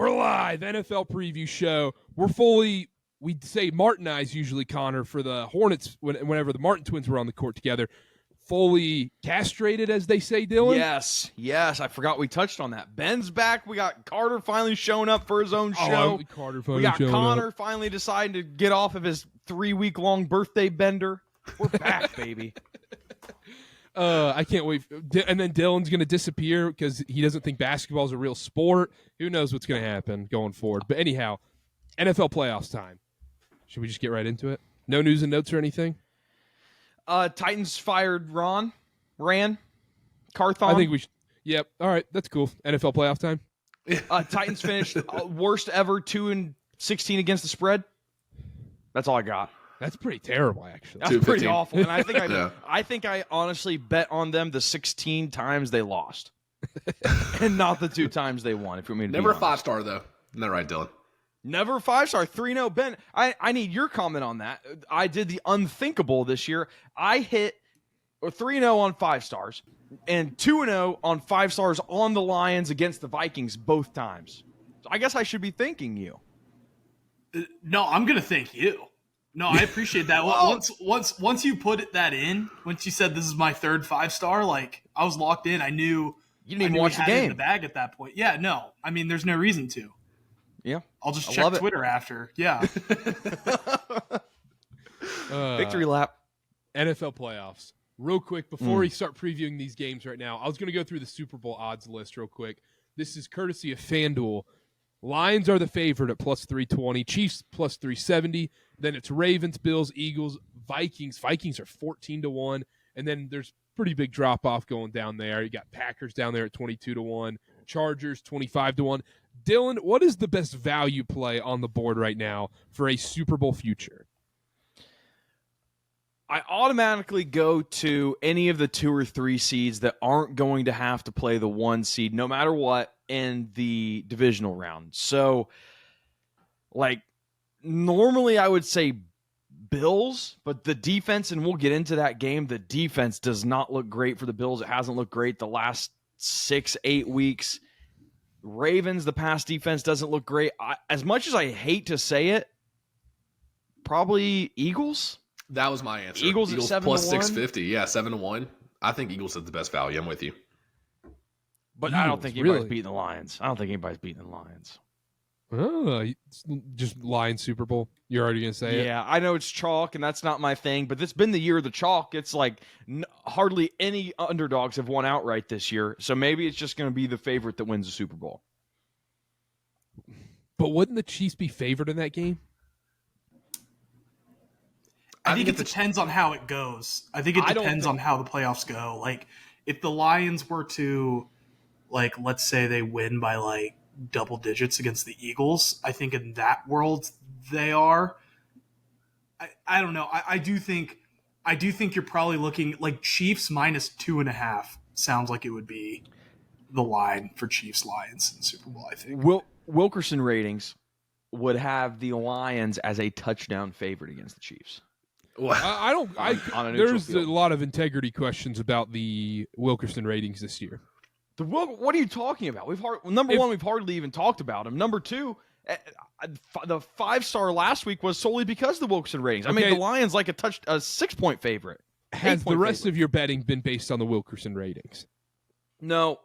We're live, NFL preview show. We're fully, we'd say Martinized usually, Connor, for the Hornets whenever the Martin twins were on the court together. Fully castrated, as they say, Dylan? Yes. I forgot we touched on that. Ben's back. We got Karter finally showing up for his own show. Karter finally we got showing Connor up. finally deciding to get off of his 3-week-long birthday bender. We're back, baby. I can't wait. And then Dylan's going to disappear because he doesn't think basketball is a real sport. Who knows what's going to happen going forward. But anyhow, NFL playoffs time. Should we just get right into it? No news and notes or anything? Titans fired Ran. Carthon. I think we should. Yep. All right. That's cool. NFL playoff time. Titans finished worst ever 2-16 against the spread. That's all I got. That's pretty terrible, actually. That's pretty awful. And I think I honestly bet on them the 16 times they lost, and not the 2 times they won. If you mean never a 5-star though, isn't that right, Dylan? Never 5-star. 3-0. Ben, I need your comment on that. I did the unthinkable this year. I hit 3-0 on 5 stars and 2-0 on 5 stars on the Lions against the Vikings both times. So I guess I should be thanking you. No, I'm gonna thank you. No, I appreciate that. Once you put that in, once you said this is my 3rd 5-star, like I was locked in. I knew you didn't even watch the game in the bag at that point. Yeah, no, I mean there's no reason to. Yeah, I'll just check Twitter after. Yeah. Victory lap. NFL playoffs. Real quick, before we start previewing these games right now, I was going to go through the Super Bowl odds list real quick. This is courtesy of FanDuel. Lions are the favorite at plus 320. Chiefs plus 370. Then it's Ravens, Bills, Eagles, Vikings. Vikings are 14-1. And then there's pretty big drop-off going down there. You got Packers down there at 22-1. Chargers 25-1. Dylan, what is the best value play on the board right now for a Super Bowl future? I automatically go to any of the 2 or 3 seeds that aren't going to have to play the 1 seed no matter what in the divisional round. So, like, normally I would say Bills, but the defense, and we'll get into that game, the defense does not look great for the Bills. It hasn't looked great the last 6-8 weeks. Ravens, the pass defense doesn't look great. As much as I hate to say it, probably Eagles. That was my answer. Eagles at 7-1? Plus 650. Yeah, 7-1. I think Eagles is the best value. I'm with you. But Eagles, I don't think anybody's beating the Lions. I don't think anybody's beating the Lions. Oh, just Lions Super Bowl. You're already going to say it? Yeah, I know it's chalk, and that's not my thing, but it's been the year of the chalk. It's like hardly any underdogs have won outright this year, so maybe it's just going to be the favorite that wins the Super Bowl. But wouldn't the Chiefs be favored in that game? I think it depends on how it goes. I think it depends on how the playoffs go. Like, if the Lions were to, like, let's say they win by, like, double digits against the Eagles, I think in that world they are. I don't know. I do think you're probably looking, like, Chiefs minus 2.5 sounds like it would be the line for Chiefs Lions in the Super Bowl, I think. Wilkerson ratings would have the Lions as a touchdown favorite against the Chiefs. There's a lot of integrity questions about the Wilkerson ratings this year. What are you talking about? We've hardly even talked about him. Number 2, the 5-star last week was solely because of the Wilkerson ratings. I mean, the Lions like a 6-point favorite. Has the rest of your betting been based on the Wilkerson ratings? No.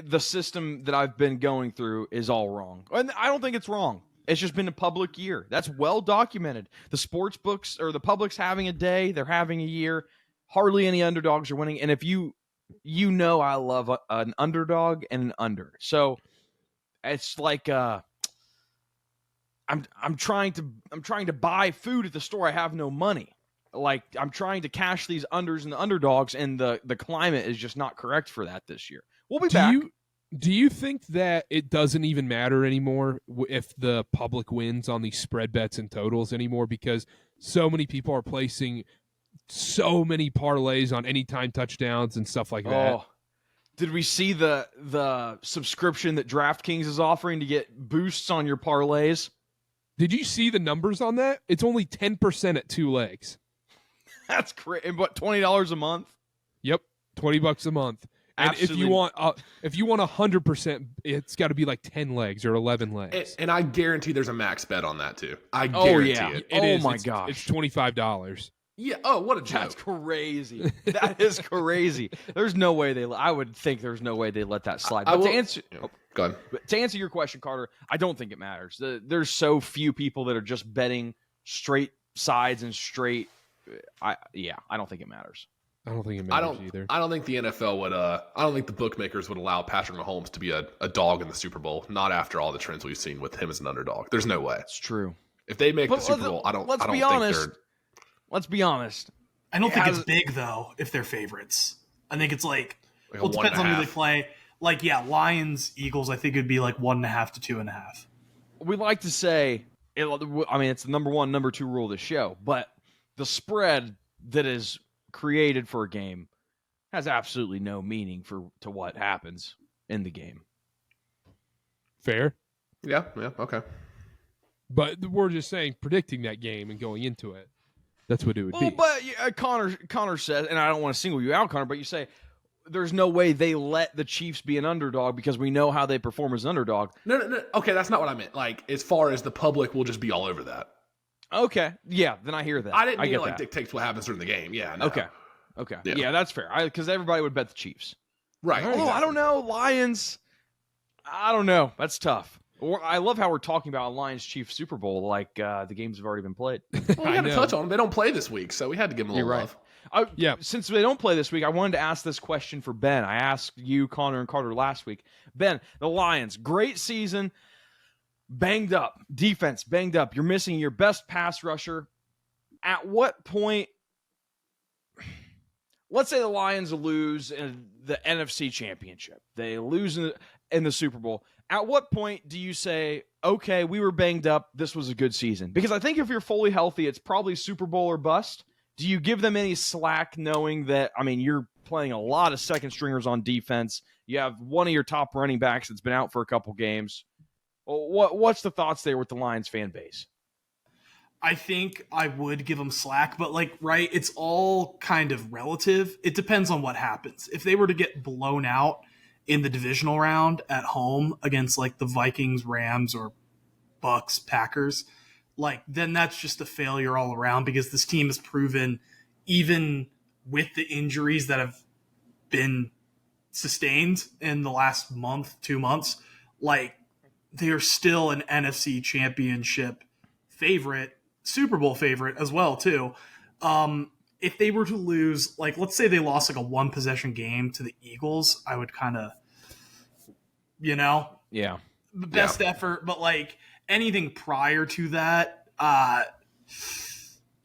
The system that I've been going through is all wrong, and I don't think it's wrong. It's just been a public year. That's well documented. The sports books or the public's having a day. They're having a year. Hardly any underdogs are winning. And if you know I love an underdog and an under. So it's like I'm trying to buy food at the store. I have no money. Like, I'm trying to cash these unders and the underdogs, and the climate is just not correct for that this year. We'll be back. Do you think that it doesn't even matter anymore if the public wins on these spread bets and totals anymore, because so many people are placing so many parlays on anytime touchdowns and stuff like that? Oh, did we see the subscription that DraftKings is offering to get boosts on your parlays? Did you see the numbers on that? It's only 10% at 2 legs. That's great. And what, $20 a month? Yep, $20 a month. And Absolutely. if you want 100%, it's got to be like 10 legs or 11 legs. And I guarantee there's a max bet on that too. I Oh, guarantee yeah. it. It is. my It's gosh. $25. Yeah. Oh, what a That's joke. crazy. That is crazy. There's no way I would think there's no way they let that slide. I But will- Go ahead. to answer your question, Carter, I don't think it matters. There's so few people that are just betting straight sides and straight. I don't think it matters. I don't think it I matters don't. either. I don't think the NFL would. I don't think the bookmakers would allow Patrick Mahomes to be a dog in the Super Bowl. Not after all the trends we've seen with him as an underdog. There's no way. It's true. If they make But the Super Bowl, I don't. let's I don't be think honest. they're. Let's be honest. I don't think Has- it's big though if they're favorites. I think it's like Like a well, it depends on who 1.5. they play. Like Lions, Eagles. I think it'd be like 1.5 to 2.5. We like to say, it's the number one, number two rule of the show, but the spread that is created for a game has absolutely no meaning to what happens in the game. Fair. Yeah. Okay. But we're just saying predicting that game and going into it. That's what it would be. But Connor said, and I don't want to single you out, Connor, but you say there's no way they let the Chiefs be an underdog because we know how they perform as an underdog. No. Okay, that's not what I meant. Like, as far as the public will just be all over that. Okay, yeah, then I hear that. I didn't mean get like that. dictates what happens during the game. Yeah. No. Okay, Yeah. that's fair. Because everybody would bet the Chiefs. Right. All right. Oh, I don't know. Lions. I don't know. That's tough. I love how we're talking about Lions Chiefs Super Bowl like the games have already been played. Well, we I got to know. touch on them. They don't play this week, so we had to give them a little You're right. love. Yeah. Since they don't play this week, I wanted to ask this question for Ben. I asked you, Connor, and Carter last week. Ben, the Lions, great season, banged up. Defense, banged up. You're missing your best pass rusher. At what point, let's say the Lions lose in the NFC Championship. They lose in the Super Bowl. At what point do you say, okay, we were banged up, this was a good season? Because I think if you're fully healthy, it's probably Super Bowl or bust. Do you give them any slack knowing that, you're playing a lot of second stringers on defense. You have one of your top running backs that's been out for a couple games. What's the thoughts there with the Lions fan base? I think I would give them slack, but it's all kind of relative. It depends on what happens. If they were to get blown out in the divisional round at home against the Vikings, Rams, or Bucs, Packers, then that's just a failure all around because this team has proven, even with the injuries that have been sustained in the last month, 2 months, they are still an NFC Championship favorite, Super Bowl favorite as well, too. If they were to lose, let's say they lost a one possession game to the Eagles, I would kind of, Yeah. best effort, but anything prior to that,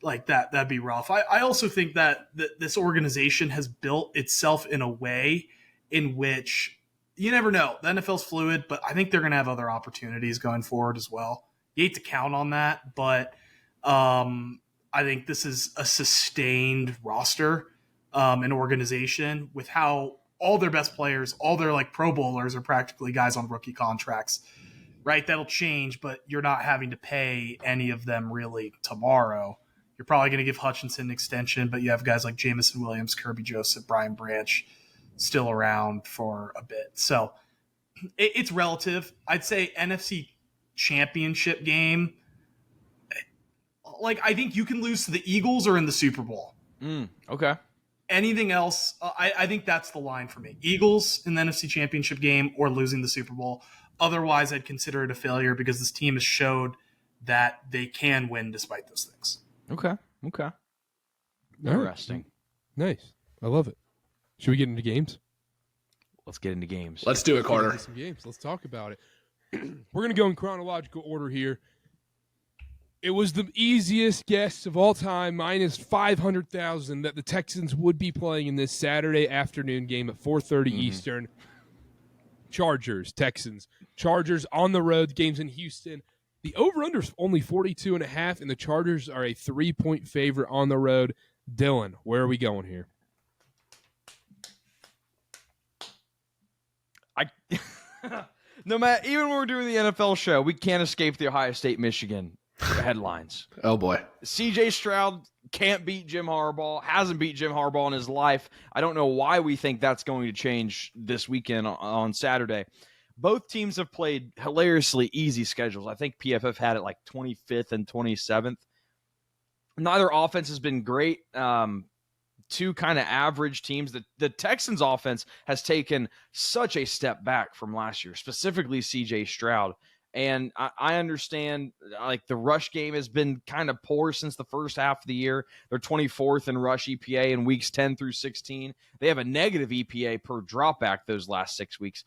that'd be rough. I also think that this organization has built itself in a way in which you never know. The NFL's fluid, but I think they're going to have other opportunities going forward as well. You hate to count on that, but I think this is a sustained roster, an organization with how all their best players, all their Pro Bowlers are practically guys on rookie contracts. Right, that'll change, but you're not having to pay any of them really tomorrow. You're probably going to give Hutchinson an extension, but you have guys like Jamison Williams, Kirby Joseph, Brian Branch still around for a bit. So it's relative. I'd say NFC Championship game. I think you can lose to the Eagles or in the Super Bowl. Okay. Anything else, I think that's the line for me. Eagles in the NFC Championship game or losing the Super Bowl. Otherwise, I'd consider it a failure because this team has showed that they can win despite those things. Okay. All Interesting. right. Nice. I love it. Should we get into games? Let's get into games. Let's do it, Let's get Carter. into some games. Let's talk about it. We're going to go in chronological order here. It was the easiest guess of all time, minus 500,000, that the Texans would be playing in this Saturday afternoon game at 4:30 Eastern. Chargers, Texans. Chargers on the road, games in Houston. The over-under is only 42.5, and the Chargers are a 3-point favorite on the road. Dylan, where are we going here? No matter, even when we're doing the NFL show, we can't escape the Ohio State Michigan headlines. Oh boy. CJ Stroud can't beat Jim Harbaugh, hasn't beat Jim Harbaugh in his life. I don't know why we think that's going to change this weekend on Saturday. Both teams have played hilariously easy schedules. I think PFF had it like 25th and 27th. Neither offense has been great. Two kind of average teams. The Texans offense has taken such a step back from last year, specifically CJ Stroud. And I understand, like, the rush game has been kind of poor since the first half of the year. They're 24th in rush EPA in weeks 10 through 16. They have a negative EPA per dropback those last 6 weeks.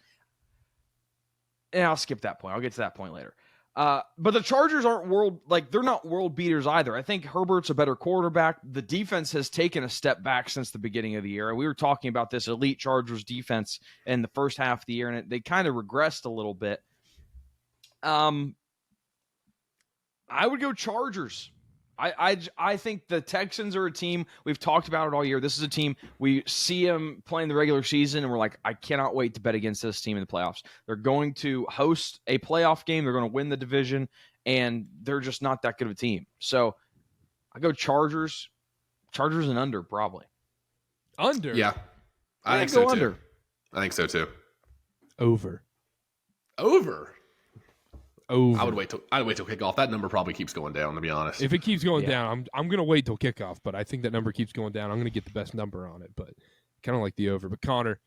And I'll skip that point. I'll get to that point later. But the Chargers aren't they're not world beaters either. I think Herbert's a better quarterback. The defense has taken a step back since the beginning of the year. We were talking about this elite Chargers defense in the first half of the year, and they kind of regressed a little bit. I would go Chargers. I think the Texans are a team, we've talked about it all year. This is a team, we see them playing the regular season, and we're like, I cannot wait to bet against this team in the playoffs. They're going to host a playoff game. They're going to win the division, and they're just not that good of a team. So I go Chargers. Chargers and under, probably. Under? Yeah. I think so, under. too. I think so, too. Over. Over? Over. I'd wait till kickoff. That number probably keeps going down, to be honest. If it keeps going down, I'm going to wait till kickoff, but I think that number keeps going down. I'm going to get the best number on it, but kind of like the over. But Connor,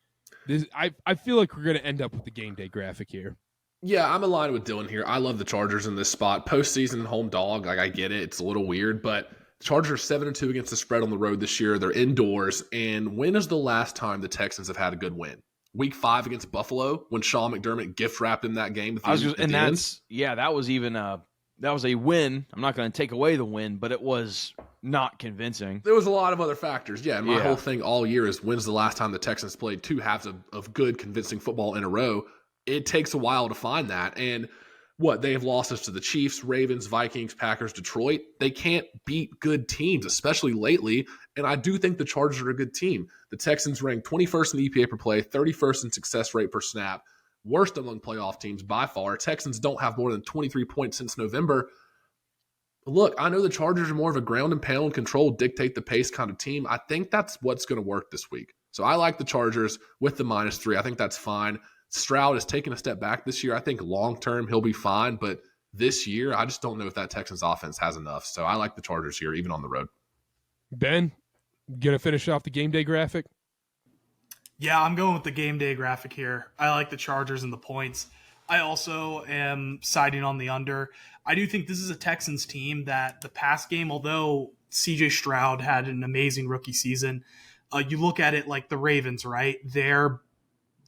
I feel like we're going to end up with the game day graphic here. Yeah, I'm aligned with Dylan here. I love the Chargers in this spot. Postseason home dog, like, I get it. It's a little weird, but the Chargers are 7-2 against the spread on the road this year. They're indoors. And when is the last time the Texans have had a good win? Week 5 against Buffalo, when Sean McDermott gift wrapped in that game. That was a win. I'm not going to take away the win, but it was not convincing. There was a lot of other factors. Yeah, and my whole thing all year is, when's the last time the Texans played 2 halves of good, convincing football in a row? It takes a while to find that. And they have losses to the Chiefs, Ravens, Vikings, Packers, Detroit. They can't beat good teams, especially lately. And I do think the Chargers are a good team. The Texans rank 21st in EPA per play, 31st in success rate per snap, worst among playoff teams by far. Texans don't have more than 23 points since November. Look, I know the Chargers are more of a ground and pound, control, dictate the pace kind of team. I think that's what's going to work this week. So I like the Chargers with the -3. I think that's fine. Stroud has taken a step back this year. I think long-term he'll be fine, but this year I just don't know if that Texans offense has enough. So I like the Chargers here, even on the road. Ben, going to finish off the game day graphic? Yeah, I'm going with the game day graphic here. I like the Chargers and the points. I also am siding on the under. I do think this is a Texans team that the past game, although CJ Stroud had an amazing rookie season, you look at it like the Ravens, right?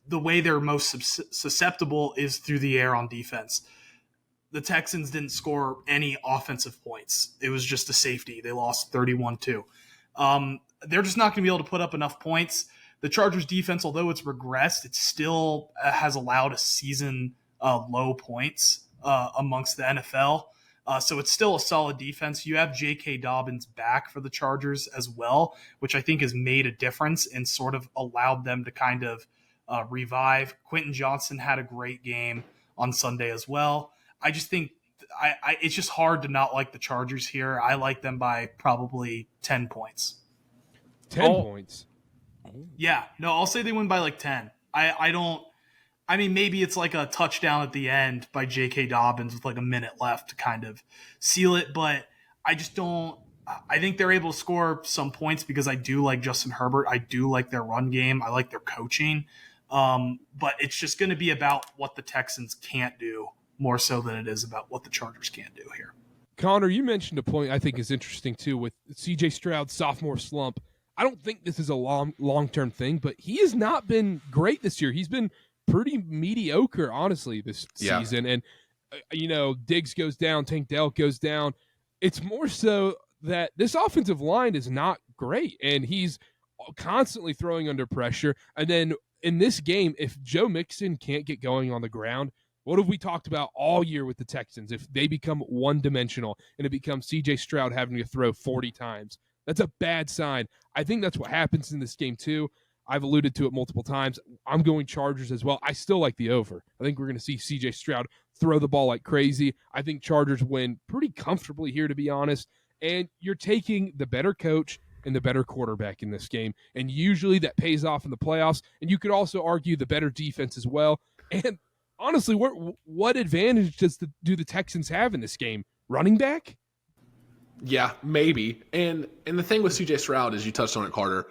The way they're most susceptible is through the air on defense. The Texans didn't score any offensive points. It was just a safety. They lost 31-2. They're just not going to be able to put up enough points. The Chargers defense, although it's regressed, it still has allowed a season low points amongst the NFL. So it's still a solid defense. You have J.K. Dobbins back for the Chargers as well, which I think has made a difference and sort of allowed them to kind of revive. Quentin Johnson had a great game on Sunday as well. I just think it's just hard to not like the Chargers here. I like them by probably 10 points. 10 points? Yeah. No, I'll say they win by like 10. I mean, maybe it's like a touchdown at the end by J.K. Dobbins with like a minute left to kind of seal it, but I just don't. I think they're able to score some points because I do like Justin Herbert. I do like their run game. I like their coaching. But it's just going to be about what the Texans can't do more so than it is about what the Chargers can't do here. Connor, you mentioned a point I think is interesting too with CJ Stroud's sophomore slump. I don't think this is a long-term thing, but he has not been great this year. He's been pretty mediocre, honestly, this season. And, Diggs goes down, Tank Dell goes down. It's more so that this offensive line is not great, and he's constantly throwing under pressure. And then in this game, if Joe Mixon can't get going on the ground, what have we talked about all year with the Texans? If they become one-dimensional and it becomes C.J. Stroud having to throw 40 times, that's a bad sign. I think that's what happens in this game too. I've alluded to it multiple times. I'm going Chargers as well. I still like the over. I think we're going to see C.J. Stroud throw the ball like crazy. I think Chargers win pretty comfortably here, to be honest. and you're taking the better coach and the better quarterback in this game. And usually that pays off in the playoffs. And you could also argue the better defense as well. And honestly, what advantage do the Texans have in this game? Running back? Yeah, maybe. And the thing with CJ Stroud is, you touched on it, Karter.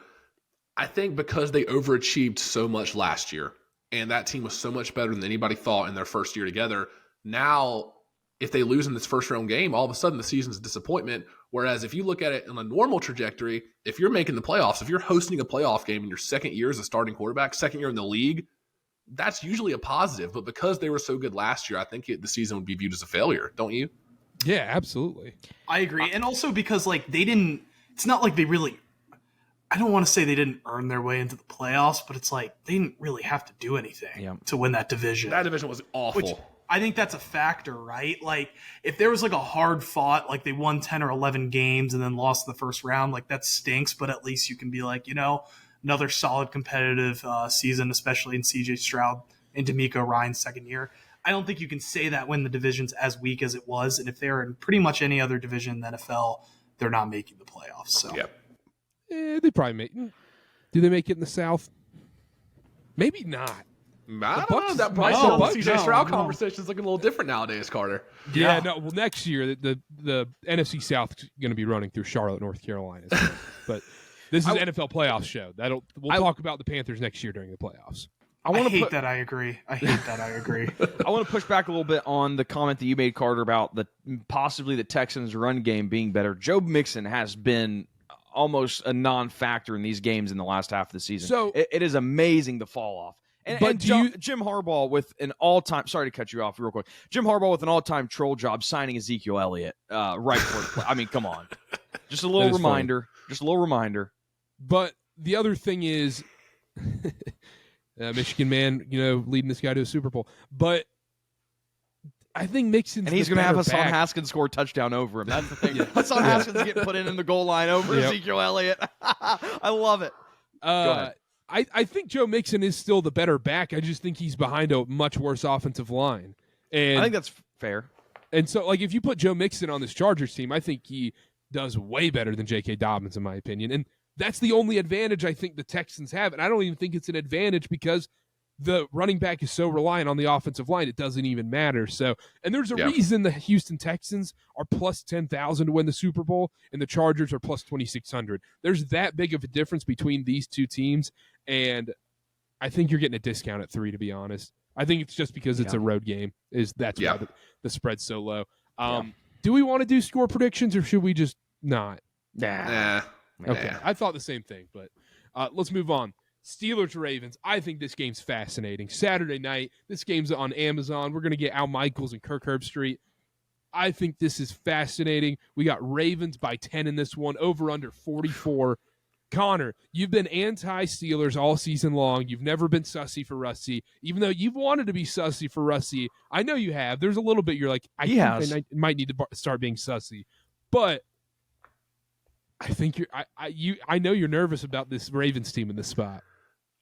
I think because they overachieved so much last year, and that team was so much better than anybody thought in their first year together, now if they lose in this first round game, all of a sudden the season's a disappointment. Whereas if you look at it on a normal trajectory, if you're making the playoffs, if you're hosting a playoff game in your second year as a starting quarterback, second year in the league, that's usually a positive. But because they were so good last year, I think the season would be viewed as a failure, don't you? Yeah, absolutely. I agree. And also because it's not like they really, I don't want to say they didn't earn their way into the playoffs, but it's like they didn't really have to do anything to win that division. That division was awful. Which I think that's a factor, right? Like if there was like a hard fought, like they won 10 or 11 games and then lost the first round, like that stinks, but at least you can be like, another solid competitive season, especially in CJ Stroud and DeMeco Ryans' second year. I don't think you can say that when the division's as weak as it was. And if they're in pretty much any other division in the NFL, they're not making the playoffs. So they probably make. Do they make it in the South? Maybe not. I don't know. That Bryce CJ Stroud conversation is looking a little different nowadays, Karter. Yeah, no. Well, next year the NFC South is going to be running through Charlotte, North Carolina. So, but this is NFL playoffs show. We'll talk about the Panthers next year during the playoffs. I hate that I agree. I want to push back a little bit on the comment that you made, Karter, about possibly the Texans' run game being better. Joe Mixon has been almost a non-factor in these games in the last half of the season. So it is amazing the fall off. And Jim Harbaugh with an all-time – sorry to cut you off real quick. Jim Harbaugh with an all-time troll job signing Ezekiel Elliott right before the play. I mean, come on. Just a little reminder. Funny. Just a little reminder. But the other thing is Michigan man, leading this guy to a Super Bowl. But I think Mixon's and he's going to have Hassan Haskins score a touchdown over him. That's the thing. Hassan Haskins getting put in the goal line over Ezekiel Elliott. I love it. Go ahead. I think Joe Mixon is still the better back. I just think he's behind a much worse offensive line. And I think that's fair. And so, if you put Joe Mixon on this Chargers team, I think he does way better than J.K. Dobbins, in my opinion. And that's the only advantage I think the Texans have. And I don't even think it's an advantage because the running back is so reliant on the offensive line, it doesn't even matter. So, and there's a reason the Houston Texans are plus 10,000 to win the Super Bowl, and the Chargers are plus 2,600. There's that big of a difference between these two teams, and I think you're getting a discount at 3, to be honest. I think it's just because it's a road game. That's why the spread's so low. Do we want to do score predictions, or should we just not? Nah. Okay, I thought the same thing, but let's move on. Steelers-Ravens. I think this game's fascinating. Saturday night, this game's on Amazon. We're going to get Al Michaels and Kirk Herbstreit. I think this is fascinating. We got Ravens by 10 in this one, over under 44. Connor, you've been anti-Steelers all season long. You've never been sussy for Rusty, even though you've wanted to be sussy for Rusty. I know you have. There's a little bit you're like, I think they might need to start being sussy. But I think I know you're nervous about this Ravens team in this spot.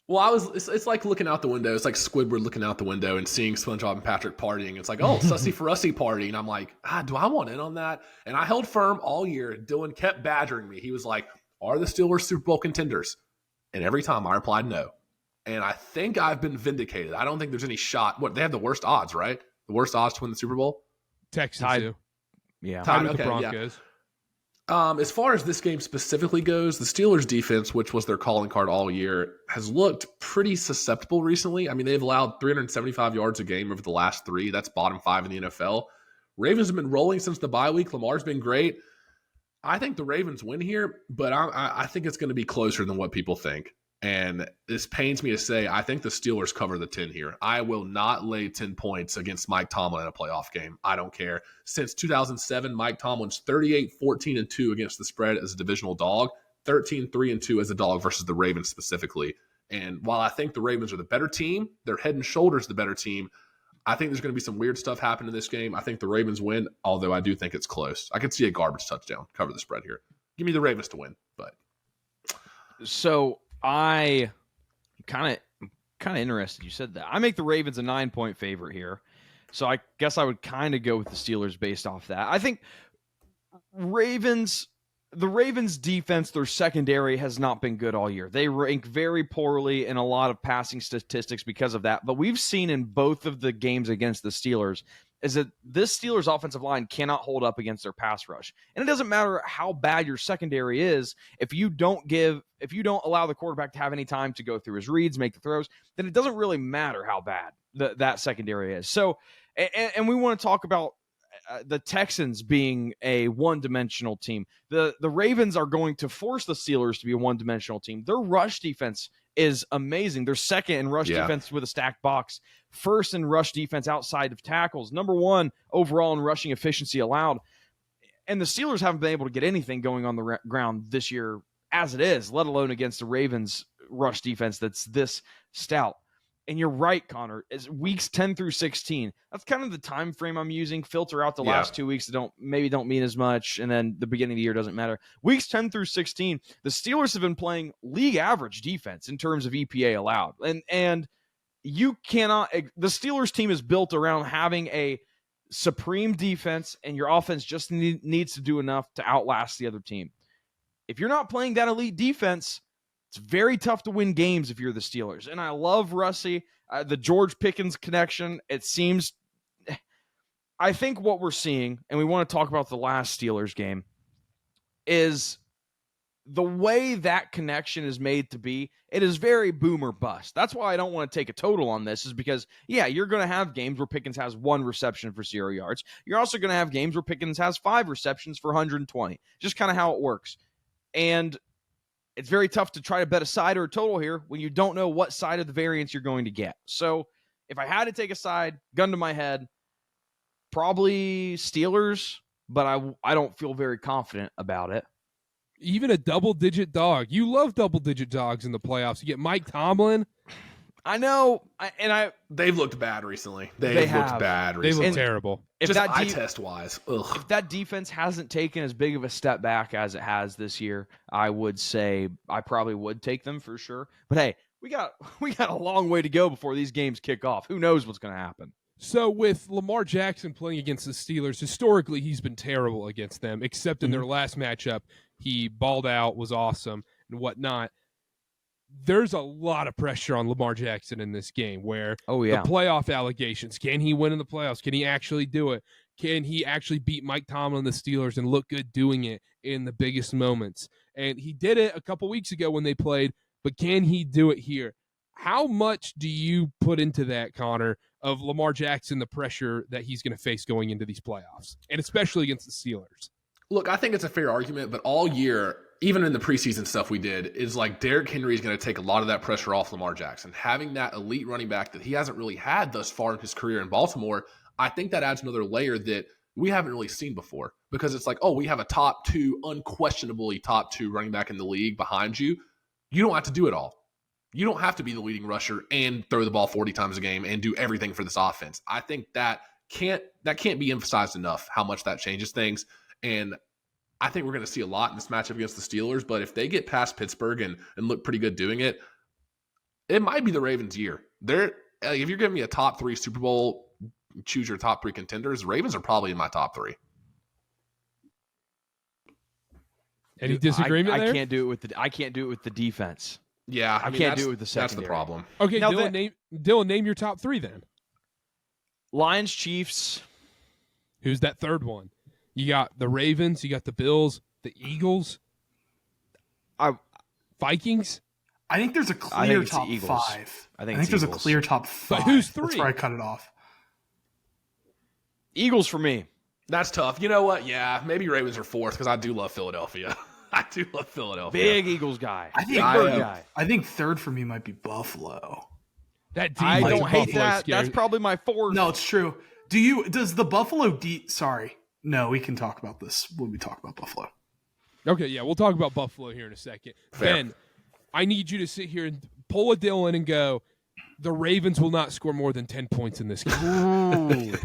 Well, it's like looking out the window. It's like Squidward looking out the window and seeing SpongeBob and Patrick partying. It's like, oh, sussy for Rusty party. And I'm like, do I want in on that? And I held firm all year. Dylan kept badgering me. He was like, are the Steelers Super Bowl contenders? And every time I replied no. And I think I've been vindicated. I don't think there's any shot. What, they have the worst odds, right? The worst odds to win the Super Bowl? Texans do. Yeah. Tied with the Broncos. Yeah. As far as this game specifically goes, the Steelers defense, which was their calling card all year, has looked pretty susceptible recently. I mean, they've allowed 375 yards a game over the last 3. That's bottom 5 in the NFL. Ravens have been rolling since the bye week. Lamar's been great. I think the Ravens win here, but I think it's going to be closer than what people think. And this pains me to say, I think the Steelers cover the 10 here. I will not lay 10 points against Mike Tomlin in a playoff game. I don't care. Since 2007, Mike Tomlin's 38-14-2 against the spread as a divisional dog, 13-3-2 as a dog versus the Ravens specifically. And while I think the Ravens are the better team, they're head and shoulders the better team. I think there's going to be some weird stuff happen in this game. I think the Ravens win, although I do think it's close. I could see a garbage touchdown cover the spread here. Give me the Ravens to win, but so I kind of interested. You said that. I make the Ravens a 9-point favorite here. So I guess I would kind of go with the Steelers based off that. I think The Ravens defense, their secondary has not been good all year. They rank very poorly in a lot of passing statistics because of that. But we've seen in both of the games against the Steelers is that this Steelers offensive line cannot hold up against their pass rush. And it doesn't matter how bad your secondary is, if you don't allow the quarterback to have any time to go through his reads, make the throws, then it doesn't really matter how bad that secondary is. So, and we want to talk about the Texans being a one-dimensional team. The Ravens are going to force the Steelers to be a one-dimensional team. Their rush defense is amazing. They're second in rush defense with a stacked box, first in rush defense outside of tackles, number one overall in rushing efficiency allowed. And the Steelers haven't been able to get anything going on the ground this year as it is, let alone against the Ravens rush defense that's this stout. And you're right, Connor, is weeks 10 through 16. That's kind of the time frame I'm using. Filter out the last 2 weeks that don't mean as much, and then the beginning of the year doesn't matter. Weeks 10 through 16, the Steelers have been playing league average defense in terms of EPA allowed. And you cannot – the Steelers team is built around having a supreme defense, and your offense just needs to do enough to outlast the other team. If you're not playing that elite defense – it's very tough to win games if you're the Steelers. And I love Russie, the George Pickens connection. It seems, I think what we're seeing, and we want to talk about the last Steelers game, is the way that connection is made to be, it is very boom or bust. That's why I don't want to take a total on this, is because, you're going to have games where Pickens has 1 reception for 0 yards. You're also going to have games where Pickens has 5 receptions for 120. Just kind of how it works. And it's very tough to try to bet a side or a total here when you don't know what side of the variance you're going to get. So if I had to take a side, gun to my head, probably Steelers, but I don't feel very confident about it. Even a double-digit dog. You love double-digit dogs in the playoffs. You get Mike Tomlin. I know, they've looked bad recently. They've looked bad recently. They look terrible. Just that eye test wise. If that defense hasn't taken as big of a step back as it has this year, I would say I probably would take them for sure. But hey, we got a long way to go before these games kick off. Who knows what's going to happen? So with Lamar Jackson playing against the Steelers, historically he's been terrible against them, except in their last matchup. He balled out, was awesome, and whatnot. There's a lot of pressure on Lamar Jackson in this game where the playoff allegations, can he win in the playoffs? Can he actually do it? Can he actually beat Mike Tomlin and the Steelers and look good doing it in the biggest moments? And he did it a couple weeks ago when they played, but can he do it here? How much do you put into that, Connor, of Lamar Jackson, the pressure that he's going to face going into these playoffs, and especially against the Steelers? Look, I think it's a fair argument, but all year, even in the preseason stuff we did, is like Derrick Henry is going to take a lot of that pressure off Lamar Jackson. Having that elite running back that he hasn't really had thus far in his career in Baltimore, I think that adds another layer that we haven't really seen before, because it's like, we have a top 2, unquestionably top 2 running back in the league behind you. You don't have to do it all. You don't have to be the leading rusher and throw the ball 40 times a game and do everything for this offense. I think that can't be emphasized enough, how much that changes things. And I think we're going to see a lot in this matchup against the Steelers, but if they get past Pittsburgh and look pretty good doing it, it might be the Ravens' year. If you're giving me a top 3 Super Bowl, choose your top 3 contenders, Ravens are probably in my top 3. Any disagreement there? I can't do it with the defense. Yeah, I can't do it with the secondary. That's the problem. Okay, now Dylan, name your top 3 then. Lions, Chiefs. Who's that third one? You got the Ravens, you got the Bills, the Eagles, Vikings. I think there's a clear top 5. I think there's a clear top 5. But who's 3? That's where I cut it off. Eagles for me. That's tough. You know what? Yeah, maybe Ravens are 4th because I do love Philadelphia. Big Eagles guy. I think 3rd for me might be Buffalo. That I don't hate that. Scares. That's probably my 4th. No, it's true. Does the Buffalo sorry. No, we can talk about this when we talk about Buffalo. Okay, yeah, we'll talk about Buffalo here in a second. Fair. Ben, I need you to sit here and pull a Dylan and go, the Ravens will not score more than 10 points in this game.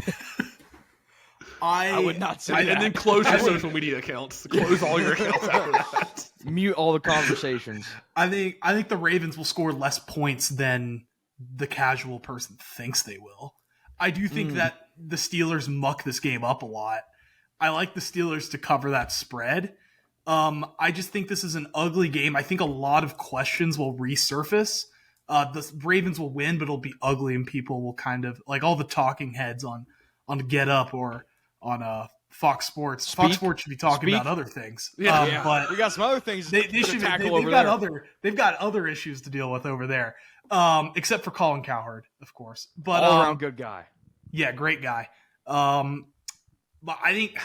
I would not say that. And then close your social media accounts. Close all your accounts after that. Mute all the conversations. I think the Ravens will score less points than the casual person thinks they will. I do think that the Steelers muck this game up a lot. I like the Steelers to cover that spread. I just think this is an ugly game. I think a lot of questions will resurface. The Ravens will win, but it'll be ugly, and people will kind of like all the talking heads on Get Up or on Fox Sports. Fox Sports should be talking about other things. But we got some other things they should tackle they've over got there. They've got other issues to deal with over there. Except for Colin Cowherd, of course. But all around good guy. Yeah, great guy. But I think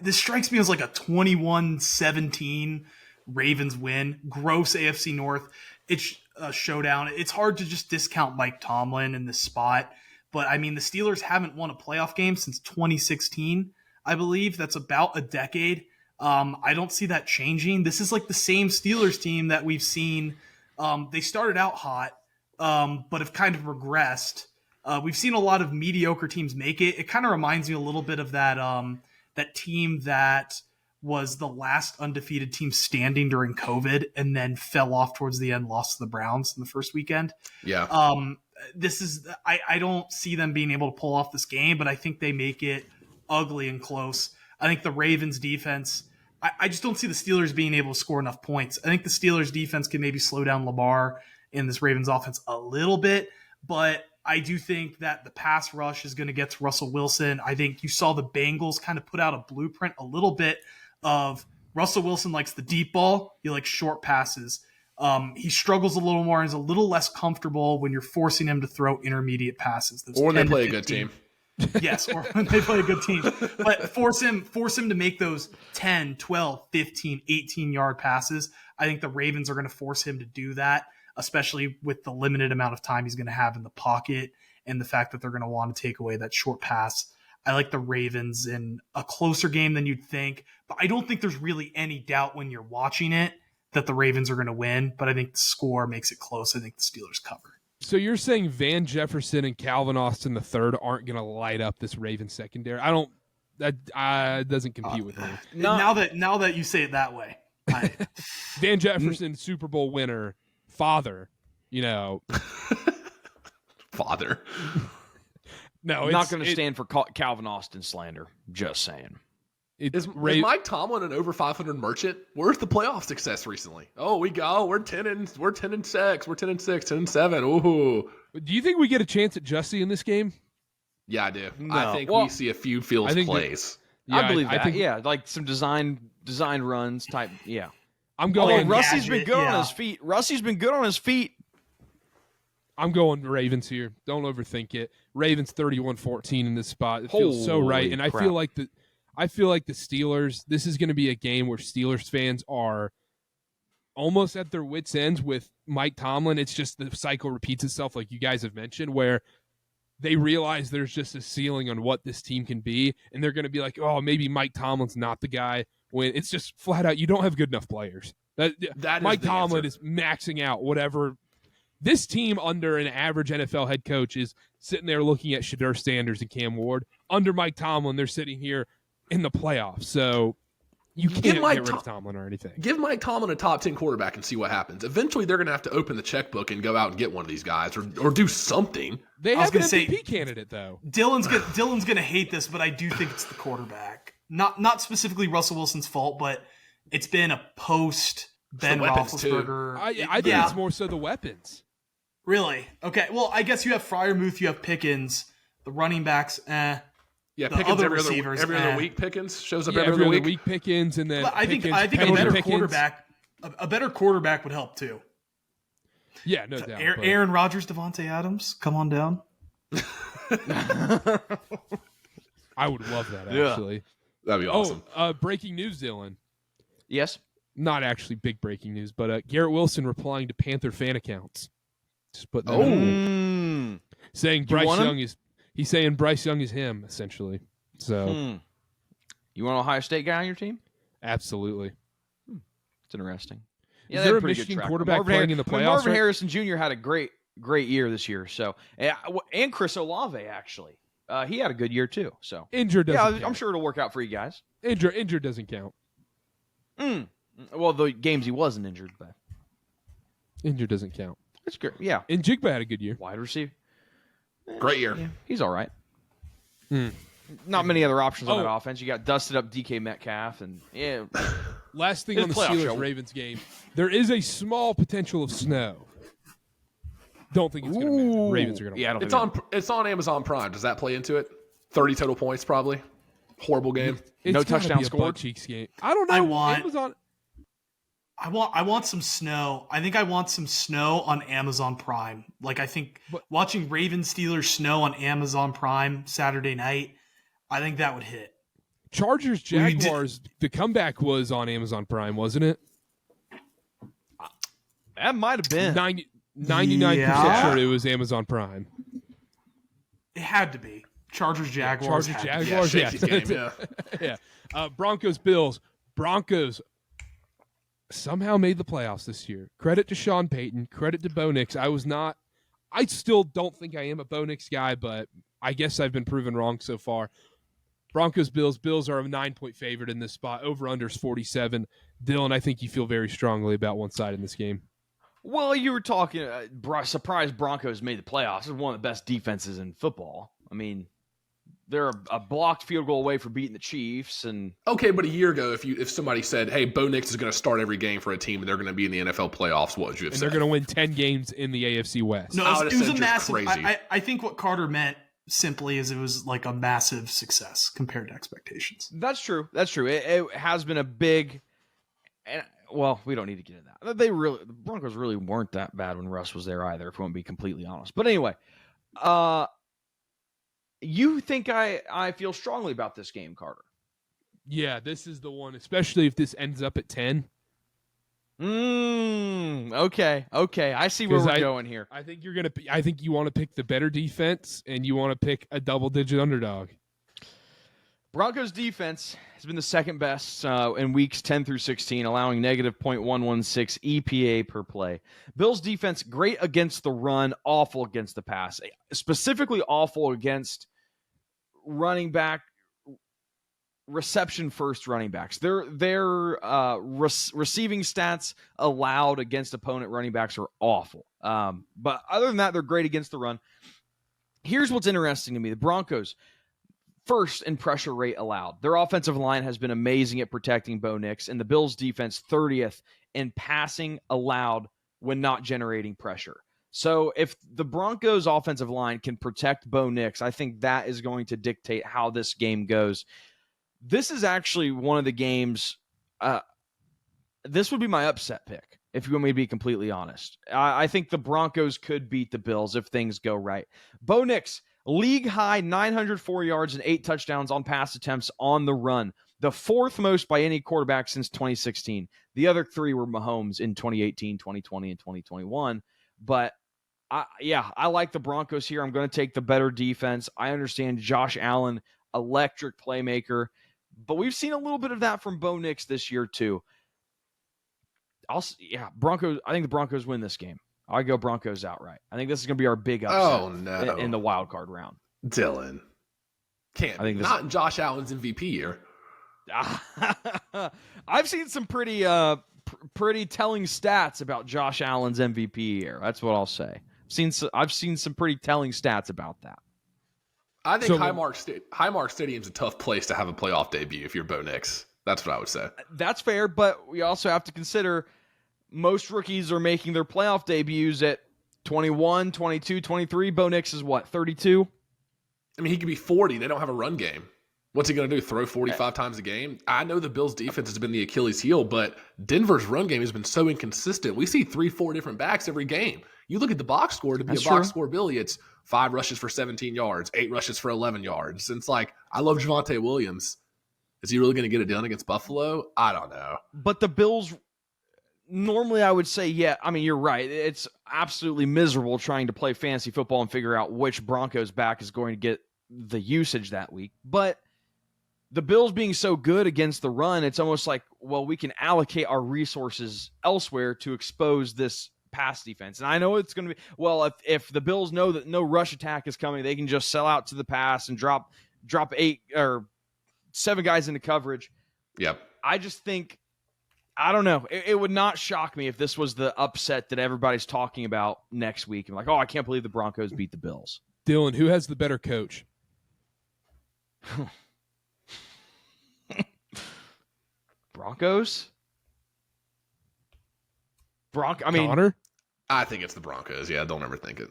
this strikes me as like a 21-17 Ravens win. Gross AFC North. It's a showdown. It's hard to just discount Mike Tomlin in this spot. But, I mean, the Steelers haven't won a playoff game since 2016, I believe. That's about a decade. I don't see that changing. This is like the same Steelers team that we've seen. They started out hot, but have kind of regressed. We've seen a lot of mediocre teams make it. It kind of reminds me a little bit of that team that was the last undefeated team standing during COVID and then fell off towards the end, lost to the Browns in the first weekend. Yeah. I don't see them being able to pull off this game, but I think they make it ugly and close. I think the Ravens defense, I just don't see the Steelers being able to score enough points. I think the Steelers defense can maybe slow down Lamar in this Ravens offense a little bit, but I do think that the pass rush is going to get to Russell Wilson. I think you saw the Bengals kind of put out a blueprint a little bit of Russell Wilson likes the deep ball. He likes short passes. He struggles a little more and is a little less comfortable when you're forcing him to throw intermediate passes. Or when they play a good team. Yes, or when they play a good team. But force him to make those 10, 12, 15, 18-yard passes. I think the Ravens are going to force him to do that, especially with the limited amount of time he's going to have in the pocket and the fact that they're going to want to take away that short pass. I like the Ravens in a closer game than you'd think, but I don't think there's really any doubt when you're watching it that the Ravens are going to win, but I think the score makes it close. I think the Steelers cover. So you're saying Van Jefferson and Calvin Austin III aren't going to light up this Ravens secondary? That doesn't compute with me. Now that you say it that way. Van Jefferson, Super Bowl winner, father, Father. No, I'm not going to stand for Calvin Austin slander. Just saying. Is Mike Tomlin an over 500 merchant? Where's the playoff success recently? We're 10-6, we're 10-6, 10-7. Ooh. Do you think we get a chance at Jussie in this game? Yeah, I do. No. I think we see a few Fields plays. I believe that. Yeah, like some design runs type. Yeah, I'm going. Rusty's been good on his feet. Rusty's been good on his feet. I'm going Ravens here. Don't overthink it. Ravens 31-14 in this spot. It feels so right, and crap. I feel like the Steelers, this is going to be a game where Steelers fans are almost at their wits' ends with Mike Tomlin. It's just the cycle repeats itself, like you guys have mentioned, where they realize there's just a ceiling on what this team can be, and they're going to be like, maybe Mike Tomlin's not the guy, when it's just flat out, you don't have good enough players. That Mike Tomlin is maxing out whatever. This team under an average NFL head coach is sitting there looking at Shedeur Sanders and Cam Ward. Under Mike Tomlin, they're sitting here in the playoffs, so you can't get rid of Tomlin or anything. Give Mike Tomlin a top 10 quarterback and see what happens. Eventually, they're going to have to open the checkbook and go out and get one of these guys or do something. They have an MVP candidate, though. Dylan's going to hate this, but I do think it's the quarterback. Not specifically Russell Wilson's fault, but it's been a post Ben Roethlisberger. I think it's more so the weapons. Really? Okay. Well, I guess you have Freiermuth, you have Pickens, the running backs. Yeah, the Pickens other every receivers, other week. Pickens shows up every every other week. week. Pickens, and then I think Pickens, a better quarterback would help too. Yeah, no doubt. Aaron Rodgers, Devontae Adams, come on down. I would love that, actually. That'd be awesome. Breaking news, Dylan. Yes. Not actually big breaking news, but Garrett Wilson replying to Panther fan accounts. Just putting that saying he's saying Bryce Young is him, essentially. So you want an Ohio State guy on your team? Absolutely. It's interesting. Yeah, is there a Michigan quarterback playing in the playoffs? Marvin Harrison Jr. had a great year this year. So and Chris Olave actually, he had a good year too. So injured doesn't count. I'm sure it'll work out for you guys. Injured doesn't count. Well, the games he wasn't injured, but injured doesn't count. That's good. Yeah, and Jigba had a good year. Wide receiver, great year. Yeah, he's all right. not many other options on that offense. You got dusted up DK Metcalf, and yeah. Last thing on the Steelers-Ravens game, there is a small potential of snow. Don't think it's going to matter. Ravens are going to win. It's on Amazon Prime. Does that play into it? 30 total points, probably. Horrible game. No touchdown scored. Cheeks game. I don't know. Amazon. I want some snow. I think I want some snow on Amazon Prime. Like, I think watching Ravens Steelers snow on Amazon Prime Saturday night, I think that would hit. Chargers Jaguars, the comeback was on Amazon Prime, wasn't it? That might have been 99% sure it was Amazon Prime. It had to be. Chargers Jaguars. Yeah. Broncos Bills. Broncos somehow made the playoffs this year. Credit to Sean Payton. Credit to Bo Nix. I still don't think I am a Bo Nix guy, but I guess I've been proven wrong so far. Broncos Bills. Bills are a 9-point favorite in this spot. Over/under is 47. Dylan, I think you feel very strongly about one side in this game. Well, you were talking surprise Broncos made the playoffs. It's one of the best defenses in football. I mean, they're a blocked field goal away from beating the Chiefs. And okay, but a year ago, if somebody said, "Hey, Bo Nix is going to start every game for a team and they're going to be in the NFL playoffs," what would you have said? They're going to win 10 games in the AFC West. No, it was a massive. I think what Karter meant simply is it was like a massive success compared to expectations. That's true. It has been a big. And well, we don't need to get into that. The Broncos really weren't that bad when Russ was there either, if we want to be completely honest. But anyway, you think I feel strongly about this game, Karter? Yeah, this is the one, especially if this ends up at 10. Okay. I see where we're going here. I think you want to pick the better defense, and you want to pick a double-digit underdog. Broncos defense has been the second best in weeks 10 through 16, allowing negative .116 EPA per play. Bills defense, great against the run, awful against the pass. Specifically awful against running back, reception-first running backs. Their receiving stats allowed against opponent running backs are awful. But other than that, they're great against the run. Here's what's interesting to me. The Broncos, first in pressure rate allowed. Their offensive line has been amazing at protecting Bo Nix, and the Bills' defense 30th in passing allowed when not generating pressure. So if the Broncos' offensive line can protect Bo Nix, I think that is going to dictate how this game goes. This is actually one of the games, this would be my upset pick, if you want me to be completely honest. I think the Broncos could beat the Bills if things go right. Bo Nix, league high 904 yards and 8 touchdowns on pass attempts on the run. The fourth most by any quarterback since 2016. The other 3 were Mahomes in 2018, 2020, and 2021. But I like the Broncos here. I'm going to take the better defense. I understand Josh Allen, electric playmaker. But we've seen a little bit of that from Bo Nix this year too. Broncos. I think the Broncos win this game. I go Broncos outright. I think this is going to be our big upset in the wild card round. Dylan. Not Josh Allen's MVP year. I've seen some pretty telling stats about Josh Allen's MVP year. That's what I'll say. I've seen some pretty telling stats about that. I think Highmark Stadium's a tough place to have a playoff debut if you're Bo Nix. That's what I would say. That's fair, but we also have to consider most rookies are making their playoff debuts at 21, 22, 23. Bo Nix is what, 32? I mean, he could be 40. They don't have a run game. What's he going to do, throw 45 times a game? I know the Bills' defense has been the Achilles heel, but Denver's run game has been so inconsistent. We see 3-4 different backs every game. You look at the box score, to be box score, Billy, it's 5 rushes for 17 yards, 8 rushes for 11 yards. It's like, I love Javonte Williams. Is he really going to get it done against Buffalo? I don't know. But the Bills, normally I would say, yeah, I mean, you're right. It's absolutely miserable trying to play fantasy football and figure out which Broncos back is going to get the usage that week. But the Bills being so good against the run, it's almost like, well, we can allocate our resources elsewhere to expose this pass defense. And I know it's going to be, well, if the Bills know that no rush attack is coming, they can just sell out to the pass and drop 8 or 7 guys into coverage. Yep. I just think, I don't know. It would not shock me if this was the upset that everybody's talking about next week. And like, oh, I can't believe the Broncos beat the Bills. Dylan, who has the better coach? Broncos? Connor? I think it's the Broncos. Yeah, don't ever think it.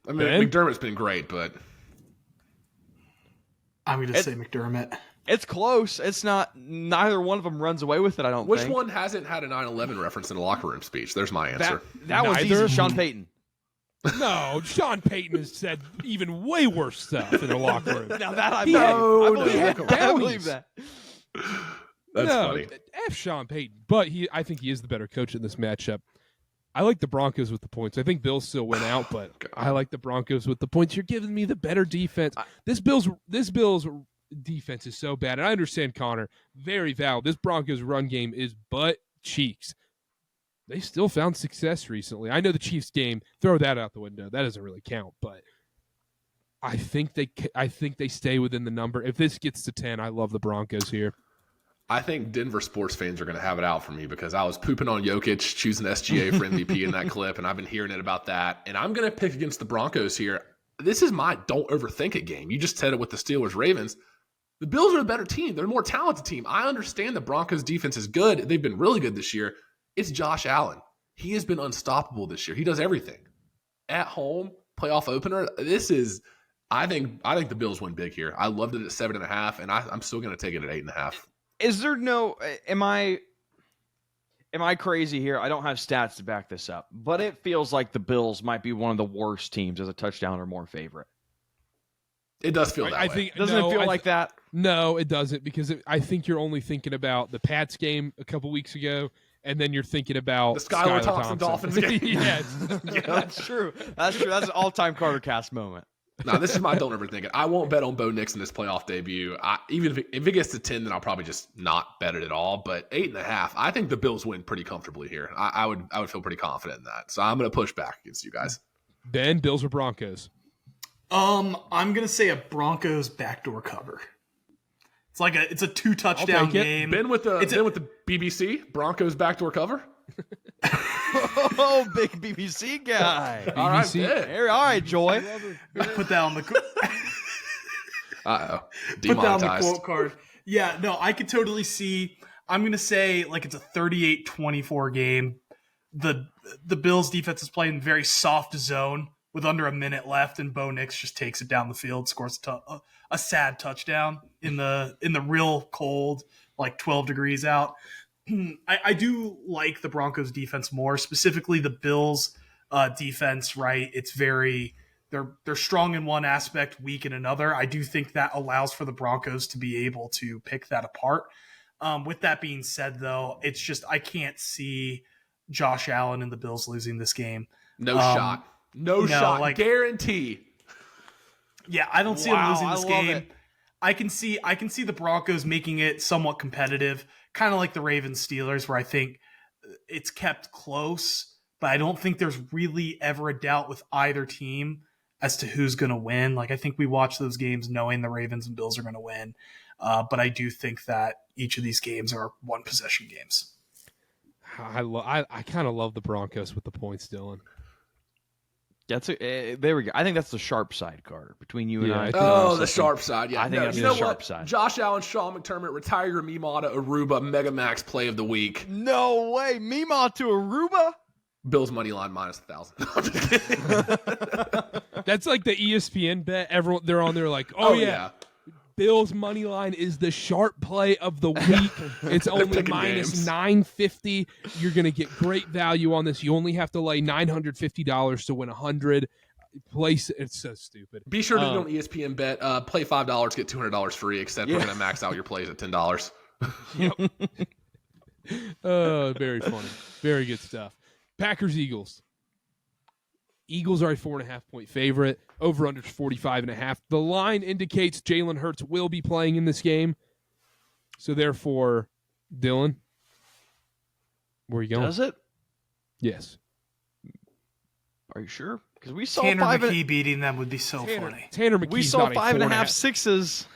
I mean, Ben? McDermott's been great, but I'm going to say McDermott. It's close. It's not. Neither one of them runs away with it, I don't think. which one hasn't had a 9/11 reference in a locker room speech? There's my answer. That one's Neither. easy. Sean Payton. No, Sean Payton has said even way worse stuff in the locker room. Now that I He believe. had- I believe he had that. I downs. believe that. That's no, funny. F Sean Payton, but I think he is the better coach in this matchup. I like the Broncos with the points. I think Bills still win out, but God. I like the Broncos with the points. You're giving me the better defense. This Bills defense is so bad, and I understand Connor, very valid. This Broncos run game is butt cheeks. They still found success recently. I know the Chiefs game, throw that out the window. That doesn't really count, but I think they stay within the number. If this gets to 10, I love the Broncos here. I think Denver sports fans are going to have it out for me because I was pooping on Jokic, choosing SGA for MVP in that clip, and I've been hearing it about that. And I'm going to pick against the Broncos here. This is my don't overthink it game. You just said it with the Steelers-Ravens. The Bills are a better team. They're a more talented team. I understand the Broncos' defense is good. They've been really good this year. It's Josh Allen. He has been unstoppable this year. He does everything. At home, playoff opener. This is I think the Bills win big here. I loved it at 7.5, and I'm still going to take it at 8.5. Is there no? Am I crazy here? I don't have stats to back this up, but it feels like the Bills might be one of the worst teams as a touchdown or more favorite. It does feel that I way. think Doesn't it feel like that? No, it doesn't, because I think you're only thinking about the Pats game a couple weeks ago, and then you're thinking about The Skylar Thompson. Thompson Dolphins game. Yes. Yeah, that's true. That's true. That's an all-time Karterkast moment. No, this is my don't overthink it. I won't bet on Bo Nix in this playoff debut. Even if it gets to 10, then I'll probably just not bet it at all. But 8.5, I think the Bills win pretty comfortably here. I would feel pretty confident in that. So I'm going to push back against you guys. Ben, Bills or Broncos? I'm gonna say a Broncos backdoor cover. It's a 2 touchdown take it. game. Ben with the BBC Broncos backdoor cover. Oh, big BBC guy. All right, BBC. Ben. All right, Joy. Put that on the Uh-oh. put that on the Demonetized. quote card. Yeah, no, I could totally see. I'm gonna say it's a 38-24 game. The Bills defense is playing very soft zone with under a minute left, and Bo Nix just takes it down the field, scores a sad touchdown in the real cold, 12 degrees out. I do like the Broncos defense more, specifically the Bills defense, right? It's they're strong in one aspect, weak in another. I do think that allows for the Broncos to be able to pick that apart. With that being said, though, it's just I can't see Josh Allen and the Bills losing this game. No shot. No shot. Guarantee. Yeah, I don't see them losing this I love game. it. I can see the Broncos making it somewhat competitive, kind of like the Ravens Steelers, where I think it's kept close, but I don't think there's really ever a doubt with either team as to who's going to win. I think we watch those games knowing the Ravens and Bills are going to win, but I do think that each of these games are one possession games. I kind of love the Broncos with the points, Dylan. There we go. I think that's the sharp side, Carter, between you and Yeah, I. I think Oh, the sharp side. Yeah, I think that's you the know sharp what? side. Josh Allen, Sean McDermott, retire your Mimata Aruba Megamax play of the week. No way. Mima to Aruba? Bills money line minus 1,000. I'm just kidding. That's like the ESPN bet. Everyone, they're on there like, oh yeah, Bills money line is the sharp play of the week. It's only picking minus games. 950. You're gonna get great value on this. You only have to lay $950 to win 100. Place it's so stupid. Be sure to do an ESPN bet. Play $5, get $200 free. Except we're gonna max out your plays at $10. Very funny. Very good stuff. Packers Eagles. Eagles are a 4.5-point favorite. Over under 45.5. The line indicates Jalen Hurts will be playing in this game. So therefore, Dylan, where are you going? Does it? Yes. Are you sure? Because we saw Tanner five. McKee beating them would be so funny. Tanner McKee's We saw not a 5.5 4.5. sixes.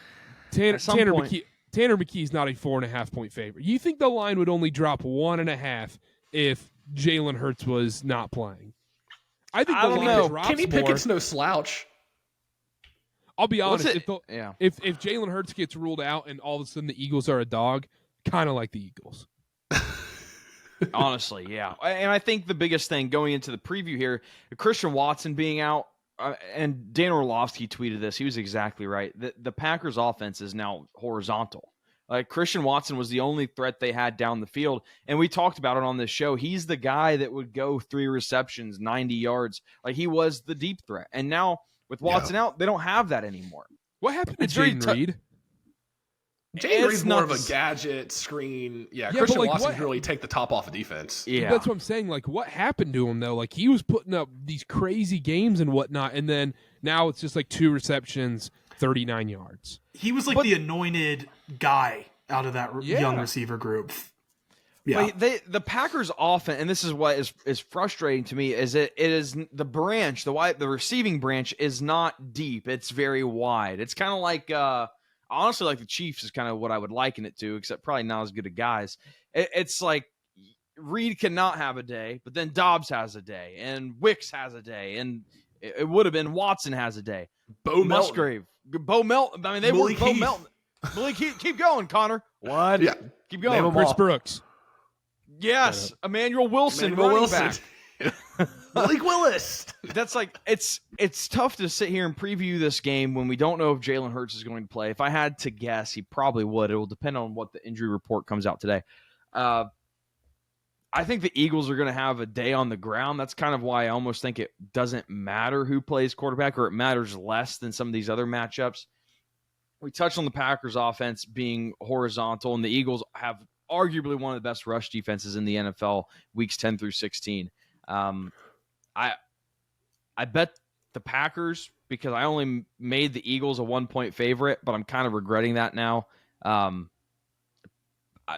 Tanner at some point. McKee's not a 4.5-point favorite. You think the line would only drop 1.5 if Jalen Hurts was not playing? I think I the don't line know. drops Kenny more. Pickett's no slouch. I'll be honest. If Jalen Hurts gets ruled out and all of a sudden the Eagles are a dog, kind of like the Eagles. Honestly, yeah. And I think the biggest thing going into the preview here, Christian Watson being out, and Dan Orlovsky tweeted this. He was exactly right. The Packers' offense is now horizontal. Like, Christian Watson was the only threat they had down the field, and we talked about it on this show. He's the guy that would go 3 receptions, 90 yards. Like, he was the deep threat. And now with Watson out, they don't have that anymore. What happened to Jaden Reed? Jaden Reed's more of a gadget screen. Yeah, Christian Watson can really take the top off of defense. Yeah, that's what I'm saying. Like, what happened to him though? Like, he was putting up these crazy games and whatnot, and then now it's just like 2 receptions, 39 yards. He was like the anointed guy out of that young receiver group. Yeah, the Packers offense, and this is what is frustrating to me, is it is the branch, the receiving branch is not deep. It's very wide. It's kind of like. Honestly, like the Chiefs is kind of what I would liken it to, except probably not as good of guys. It's like Reed cannot have a day, but then Dobbs has a day, and Wicks has a day, and it would have been Watson has a day. Musgrave. Bo Melton. I mean, they were Bo Melton. Malik, keep going, Connor. What? Yeah. Keep going. Chris Brooks. Yes. Emmanuel Wilson. Back. Malik Willis. That's like it's tough to sit here and preview this game when we don't know if Jalen Hurts is going to play. If I had to guess, he probably would. It will depend on what the injury report comes out today. I think the Eagles are going to have a day on the ground. That's kind of why I almost think it doesn't matter who plays quarterback, or it matters less than some of these other matchups. We touched on the Packers offense being horizontal, and the Eagles have arguably one of the best rush defenses in the NFL weeks 10 through 16. I bet the Packers because I only made the Eagles a 1-point favorite, but I'm kind of regretting that now.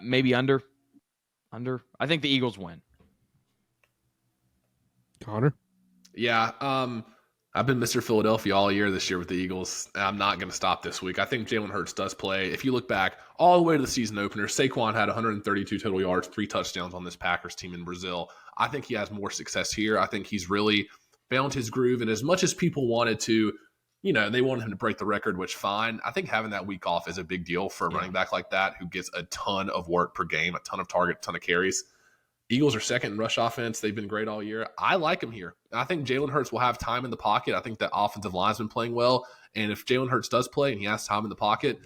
Maybe under. I think the Eagles win. Connor? Yeah, I've been Mr. Philadelphia all year this year with the Eagles. I'm not going to stop this week. I think Jalen Hurts does play. If you look back all the way to the season opener, Saquon had 132 total yards, 3 touchdowns on this Packers team in Brazil. I think he has more success here. I think he's really found his groove. And as much as people wanted to, they wanted him to break the record, which fine. I think having that week off is a big deal for a running back like that who gets a ton of work per game, a ton of target, a ton of carries. Eagles are second in rush offense. They've been great all year. I like him here. I think Jalen Hurts will have time in the pocket. I think that offensive line's been playing well. And if Jalen Hurts does play and he has time in the pocket,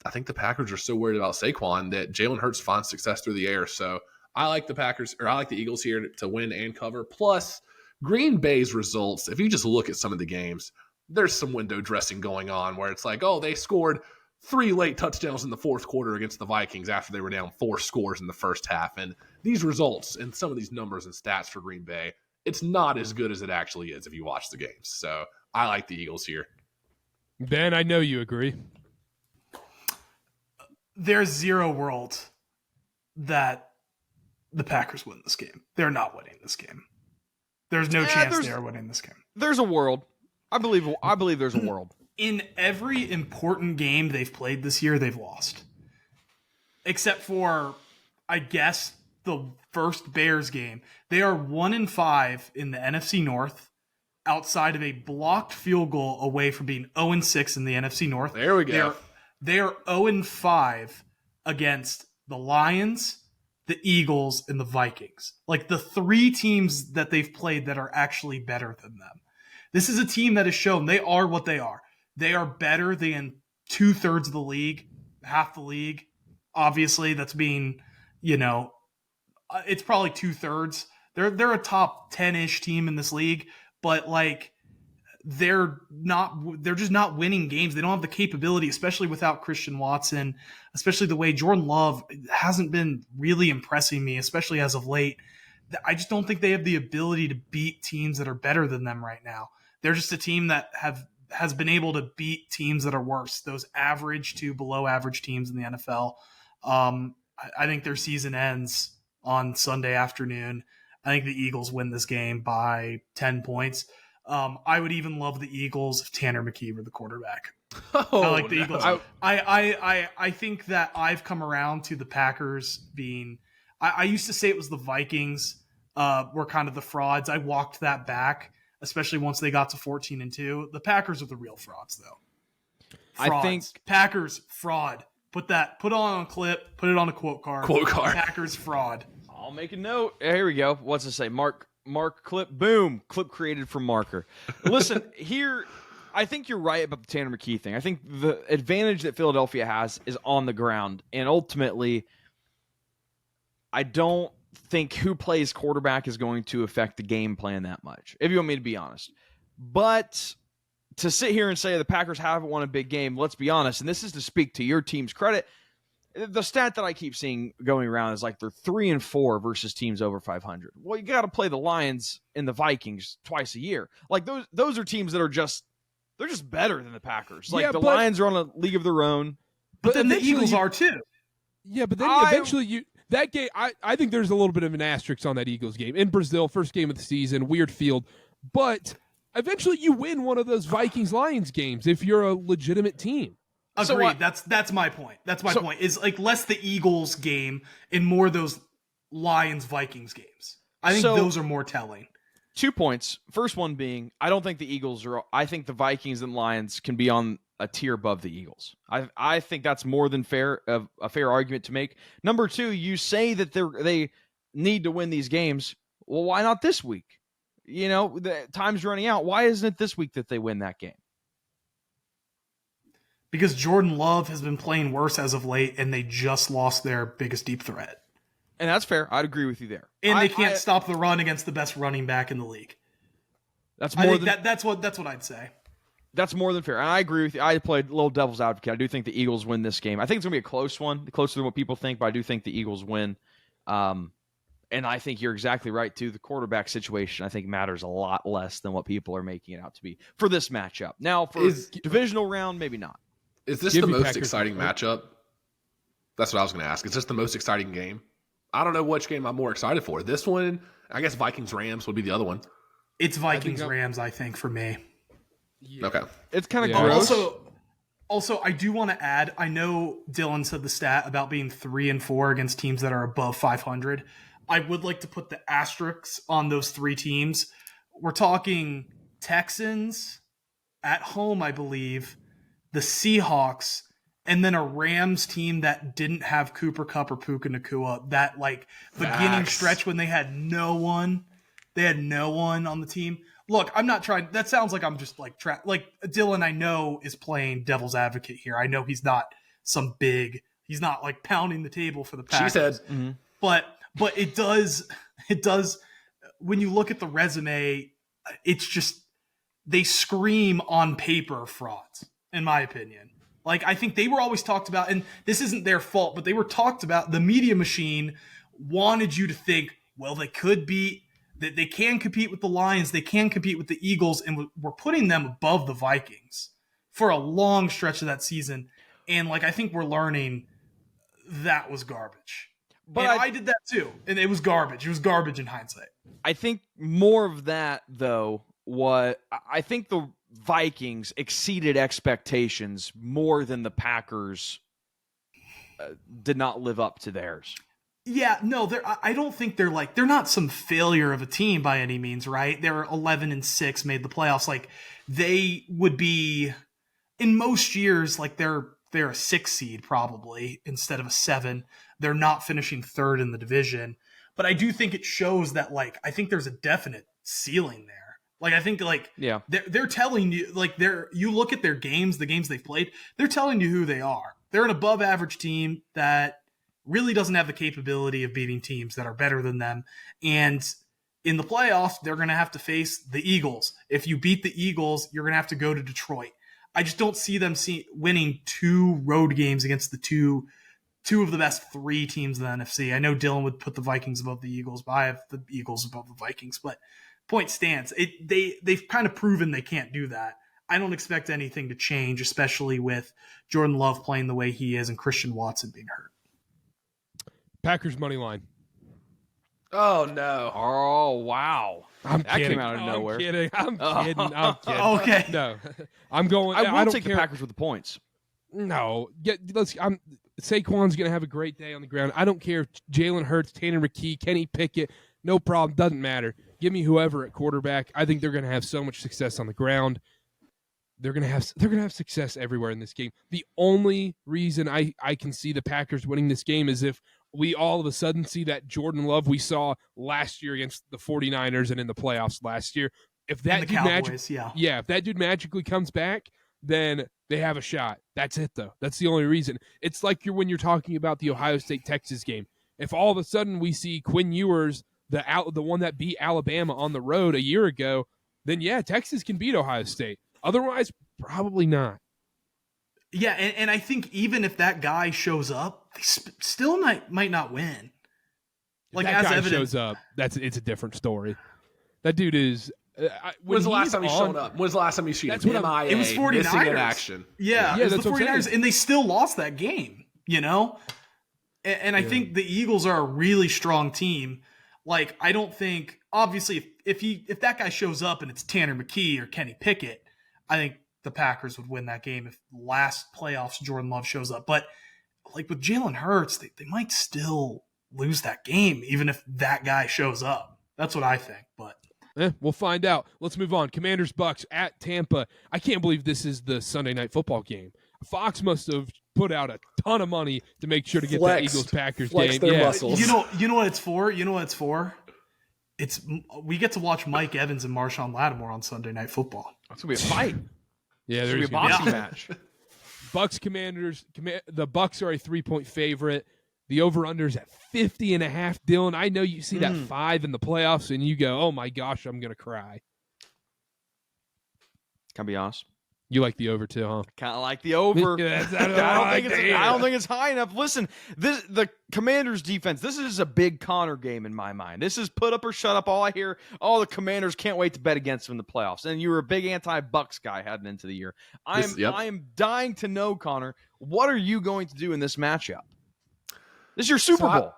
I think the Packers are so worried about Saquon that Jalen Hurts finds success through the air. So I like the Eagles here to win and cover. Plus, Green Bay's results, if you just look at some of the games, there's some window dressing going on where it's like, oh, they scored 3 late touchdowns in the fourth quarter against the Vikings after they were down 4 scores in the first half. And these results and some of these numbers and stats for Green Bay, it's not as good as it actually is if you watch the games. So I like the Eagles here. Ben, I know you agree. There's zero world that the Packers win this game. They're not winning this game. There's no chance they are winning this game. There's a world. I believe there's a world. In every important game they've played this year, they've lost. Except for, I guess, the first Bears game. They are 1-5 in the NFC North, outside of a blocked field goal away from being 0-6 in the NFC North. There we go. They are 0-5 against the Lions, the Eagles, and the Vikings. Like the 3 teams that they've played that are actually better than them. This is a team that has shown they are what they are. They are better than 2/3 of the league, half the league. Obviously, that's being, it's probably 2/3. They're a top 10-ish team in this league, but like they're just not winning games. They don't have the capability, especially without Christian Watson, especially the way Jordan Love hasn't been really impressing me, especially as of late. I just don't think they have the ability to beat teams that are better than them right now. They're just a team that has been able to beat teams that are worse, those average to below average teams in the NFL. I think their season ends on Sunday afternoon. I think the Eagles win this game by 10 points. I would even love the Eagles if Tanner McKee were the quarterback. I like the Eagles. I think that I've come around to the Packers being – I used to say it was the Vikings were kind of the frauds. I walked that back, especially once they got to 14-2. The Packers are the real frauds, though. I think Packers fraud. Put it on a clip. Put it on a quote card. Packers fraud. I'll make a note. Here we go. What's it say? Mark clip. Boom. Clip created from Marker. Listen, here, I think you're right about the Tanner McKee thing. I think the advantage that Philadelphia has is on the ground. And ultimately, I don't think who plays quarterback is going to affect the game plan that much, if you want me to be honest. But to sit here and say the Packers haven't won a big game, let's be honest, and this is to speak to your team's credit, the stat that I keep seeing going around is like they're 3-4 versus teams over 500. Well, you got to play the Lions and the Vikings twice a year. Like those are teams that are they're just better than the Packers. Like the Lions are on a league of their own. But then the Eagles are too. Yeah, but then eventually that game, I think there's a little bit of an asterisk on that Eagles game. In Brazil, first game of the season, weird field. But eventually you win one of those Vikings-Lions games if you're a legitimate team. Agreed. That's my point. That's my point. Is like less the Eagles game and more those Lions-Vikings games. I think those are more telling. 2 points. First one being, I don't think the Eagles are. I think the Vikings and Lions can be on a tier above the Eagles. I think that's more than fair, a fair argument to make. Number 2, you say that they need to win these games. Well, why not this week? You know, the time's running out. Why isn't it this week that they win that game? Because Jordan Love has been playing worse as of late, and they just lost their biggest deep threat. And that's fair. I'd agree with you there. And they can't stop the run against the best running back in the league. That's more that's what I'd say. That's more than fair. And I agree with you. I played a little devil's advocate. I do think the Eagles win this game. I think it's going to be a close one, closer than what people think, but I do think the Eagles win. And I think you're exactly right, too. The quarterback situation, I think, matters a lot less than what people are making it out to be for this matchup. Now, for divisional round, maybe not. Is this the most exciting matchup? That's what I was going to ask. Is this the most exciting game? I don't know which game I'm more excited for. This one, I guess Vikings-Rams would be the other one. It's Vikings-Rams, I think, for me. Yeah. Okay. It's kind of gross. Also, I do want to add, I know Dylan said the stat about being 3-4 against teams that are above 500. I would like to put the asterisks on those 3 teams. We're talking Texans at home, I believe, the Seahawks, and then a Rams team that didn't have Cooper Kupp or Puka Nacua. That beginning stretch when they had no one. They had no one on the team. Look, I'm not trying. That sounds like I'm just like Dylan, I know, is playing devil's advocate here. I know he's not he's not like pounding the table for the Packers. She said. Mm-hmm. But it does, when you look at the resume, it's just, they scream on paper frauds, in my opinion. Like, I think they were always talked about, and this isn't their fault, but they were talked about. The media machine wanted you to think, well, they could be, that they can compete with the Lions, they can compete with the Eagles, and we're putting them above the Vikings for a long stretch of that season. And I think we're learning that was garbage. But I did that too, and it was garbage. It was garbage in hindsight. I think more of that, though, I think the Vikings exceeded expectations more than the Packers did not live up to theirs. Yeah, no, I don't think they're not some failure of a team by any means, right? They're 11-6, made the playoffs. They would be, in most years, they're a 6 seed probably instead of a 7. They're not finishing 3rd in the division. But I do think it shows that, I think there's a definite ceiling there. I think, yeah, they're telling you, you look at their games, the games they've played, they're telling you who they are. They're an above average team that really doesn't have the capability of beating teams that are better than them. And in the playoffs, they're going to have to face the Eagles. If you beat the Eagles, you're going to have to go to Detroit. I just don't see them winning 2 road games against the two of the best 3 teams in the NFC. I know Dylan would put the Vikings above the Eagles, but I have the Eagles above the Vikings. But point stands. They've kind of proven they can't do that. I don't expect anything to change, especially with Jordan Love playing the way he is and Christian Watson being hurt. Packers money line. Oh, no. Oh, wow. That came out of nowhere. I'm kidding. Okay. No. I'm going. I will take care. the Packers with the points. No. Saquon's going to have a great day on the ground. I don't care if Jalen Hurts, Tanner McKee, Kenny Pickett. No problem. Doesn't matter. Give me whoever at quarterback. I think they're going to have so much success on the ground. they're gonna have success everywhere in this game. The only reason I can see the Packers winning this game is if we all of a sudden see that Jordan Love we saw last year against the 49ers and in the playoffs last year. If that and the dude Cowboys, if that dude magically comes back, then they have a shot. That's it, though. That's the only reason. It's like when you're talking about the Ohio State-Texas game. If all of a sudden we see Quinn Ewers, the one that beat Alabama on the road a year ago, then yeah, Texas can beat Ohio State. Otherwise, probably not. Yeah, and I think even if that guy shows up, they still might not win. Like, if that guy shows up, it's a different story. That dude is... When's the last time he's shown up? When's the last time he's seen him? MIA, it was 49ers. Missing in action. Yeah, it was the 49ers, and they still lost that game, you know? And I think the Eagles are a really strong team. Like, I don't think, obviously, if that guy shows up and it's Tanner McKee or Kenny Pickett, I think the Packers would win that game if last playoffs Jordan Love shows up. But, like, with Jalen Hurts, they might still lose that game, even if that guy shows up. That's what I think, but... we'll find out. Let's move on. Commanders Bucs at Tampa. I can't believe this is the Sunday Night Football game. Fox must have put out a ton of money to make sure to get that Eagles-Packers game. Their muscles. You know what it's for? You know what it's for? We get to watch Mike Evans and Marshawn Lattimore on Sunday Night Football. It's gonna be a fight. Yeah, there's gonna be a boxing match. Bucs Commanders. The Bucs are a 3-point favorite. The over-under's at 50.5. Dylan, I know you see that 5 in the playoffs, and you go, oh, my gosh, I'm going to cry. Can I be honest? You like the over, too, huh? Kind of like the over. I don't think it's high enough. Listen, the Commanders' defense, this is a big Connor game in my mind. This is put up or shut up. All I hear, the Commanders can't wait to bet against them in the playoffs. And you were a big anti-Bucs guy heading into the year. I am dying to know, Connor, what are you going to do in this matchup? This is your Super Bowl.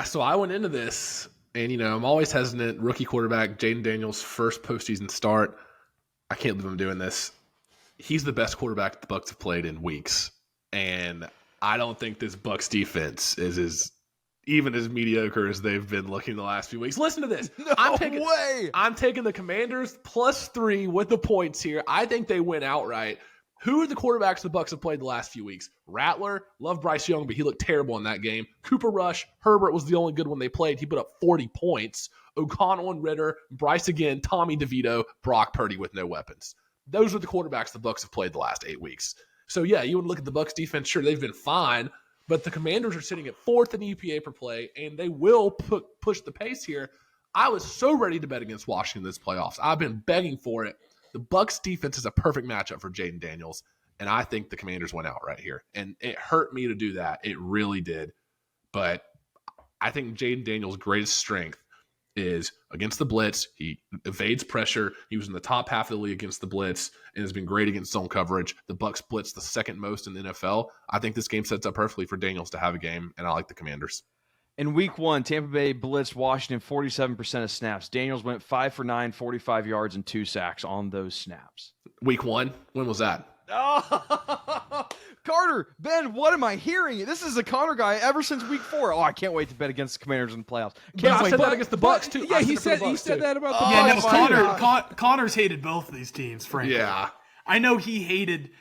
So I went into this, and, I'm always hesitant. Rookie quarterback, Jaden Daniels' first postseason start. I can't believe I'm doing this. He's the best quarterback the Bucs have played in weeks, and I don't think this Bucs defense is even as mediocre as they've been looking the last few weeks. Listen to this. I'm taking the Commanders +3 with the points here. I think they win outright. Who are the quarterbacks the Bucs have played the last few weeks? Rattler, love Bryce Young, but he looked terrible in that game. Cooper Rush, Herbert was the only good one they played. He put up 40 points. O'Connell and Ritter, Bryce again, Tommy DeVito, Brock Purdy with no weapons. Those are the quarterbacks the Bucs have played the last 8 weeks. So, yeah, you would look at the Bucs defense. Sure, they've been fine, but the Commanders are sitting at 4th in EPA per play, and they will push the pace here. I was so ready to bet against Washington this playoffs. I've been begging for it. The Bucs defense is a perfect matchup for Jaden Daniels, and I think the Commanders went out right here. And it hurt me to do that. It really did. But I think Jaden Daniels' greatest strength is against the blitz. He evades pressure. He was in the top half of the league against the blitz and has been great against zone coverage. The Bucs blitz the second most in the NFL. I think this game sets up perfectly for Daniels to have a game, and I like the Commanders. In week 1, Tampa Bay blitzed Washington 47% of snaps. Daniels went 5 for 9, 45 yards, and 2 sacks on those snaps. Week 1? When was that? Oh, Karter, Ben, what am I hearing? This is a Connor guy ever since week 4. Oh, I can't wait to bet against the Commanders in the playoffs. I said that against the Bucs, too. Yeah, he said that about the Bucs. Yeah, Connor's hated both of these teams, frankly. Yeah. I know he hated,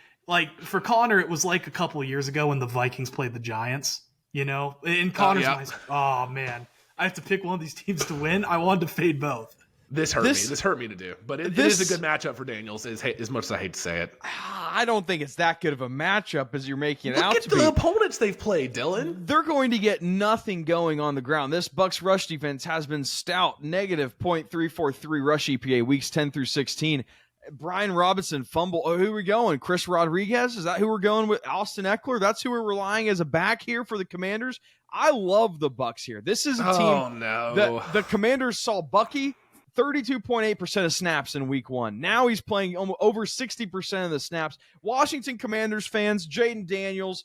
for Connor, it was like a couple of years ago when the Vikings played the Giants. In Connor's mind, oh man, I have to pick one of these teams to win. I wanted to fade both. This hurt me. This hurt me to do, but it is a good matchup for Daniels. As much as I hate to say it, I don't think it's that good of a matchup as you're making it out to be. Look at the opponents they've played, Dylan. They're going to get nothing going on the ground. This Bucs rush defense has been stout, negative .343 rush EPA weeks 10 through 16. Brian Robinson fumble. Oh, who are we going? Chris Rodriguez? Is that who we're going with? Austin Eckler? That's who we're relying as a back here for the Commanders. I love the Bucs here. This is a team. Oh no! The Commanders saw Bucky 32.8% of snaps in week 1. Now he's playing over 60% of the snaps. Washington Commanders fans, Jaden Daniels.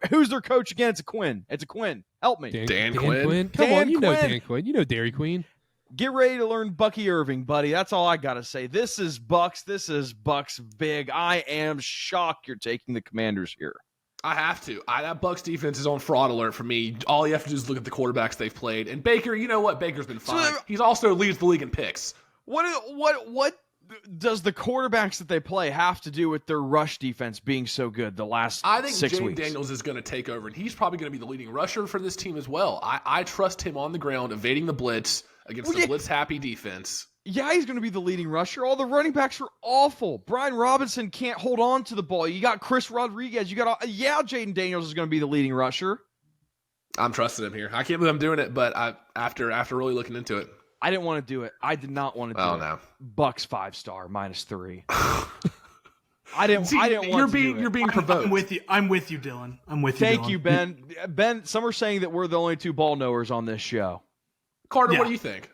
Who's their coach again? It's a Quinn. Help me. Dan Quinn. Come on, you know Dan Quinn. You know Dairy Queen. Get ready to learn Bucky Irving, buddy. That's all I got to say. This is Bucs. This is Bucs big. I am shocked you're taking the Commanders here. I have to. That Bucs defense is on fraud alert for me. All you have to do is look at the quarterbacks they've played. And Baker, you know what? Baker's been fine. He's also leads the league in picks. What does the quarterbacks that they play have to do with their rush defense being so good the last 6 weeks? I think Jaden Daniels is going to take over, and he's probably going to be the leading rusher for this team as well. I trust him on the ground, evading the blitz against the blitz-happy defense. Yeah, he's going to be the leading rusher. All the running backs are awful. Brian Robinson can't hold on to the ball. You got Chris Rodriguez. Jaden Daniels is going to be the leading rusher. I'm trusting him here. I can't believe I'm doing it, but after really looking into it. I didn't want to do it. I did not want to do it. Oh, no. Bucs 5-star -3. I didn't want to do it. You're being provoked. I'm with you, Dylan. I'm with you, Thank Dylan. you, Ben. Ben, some are saying that we're the only 2 ball knowers on this show. Karter, what do you think?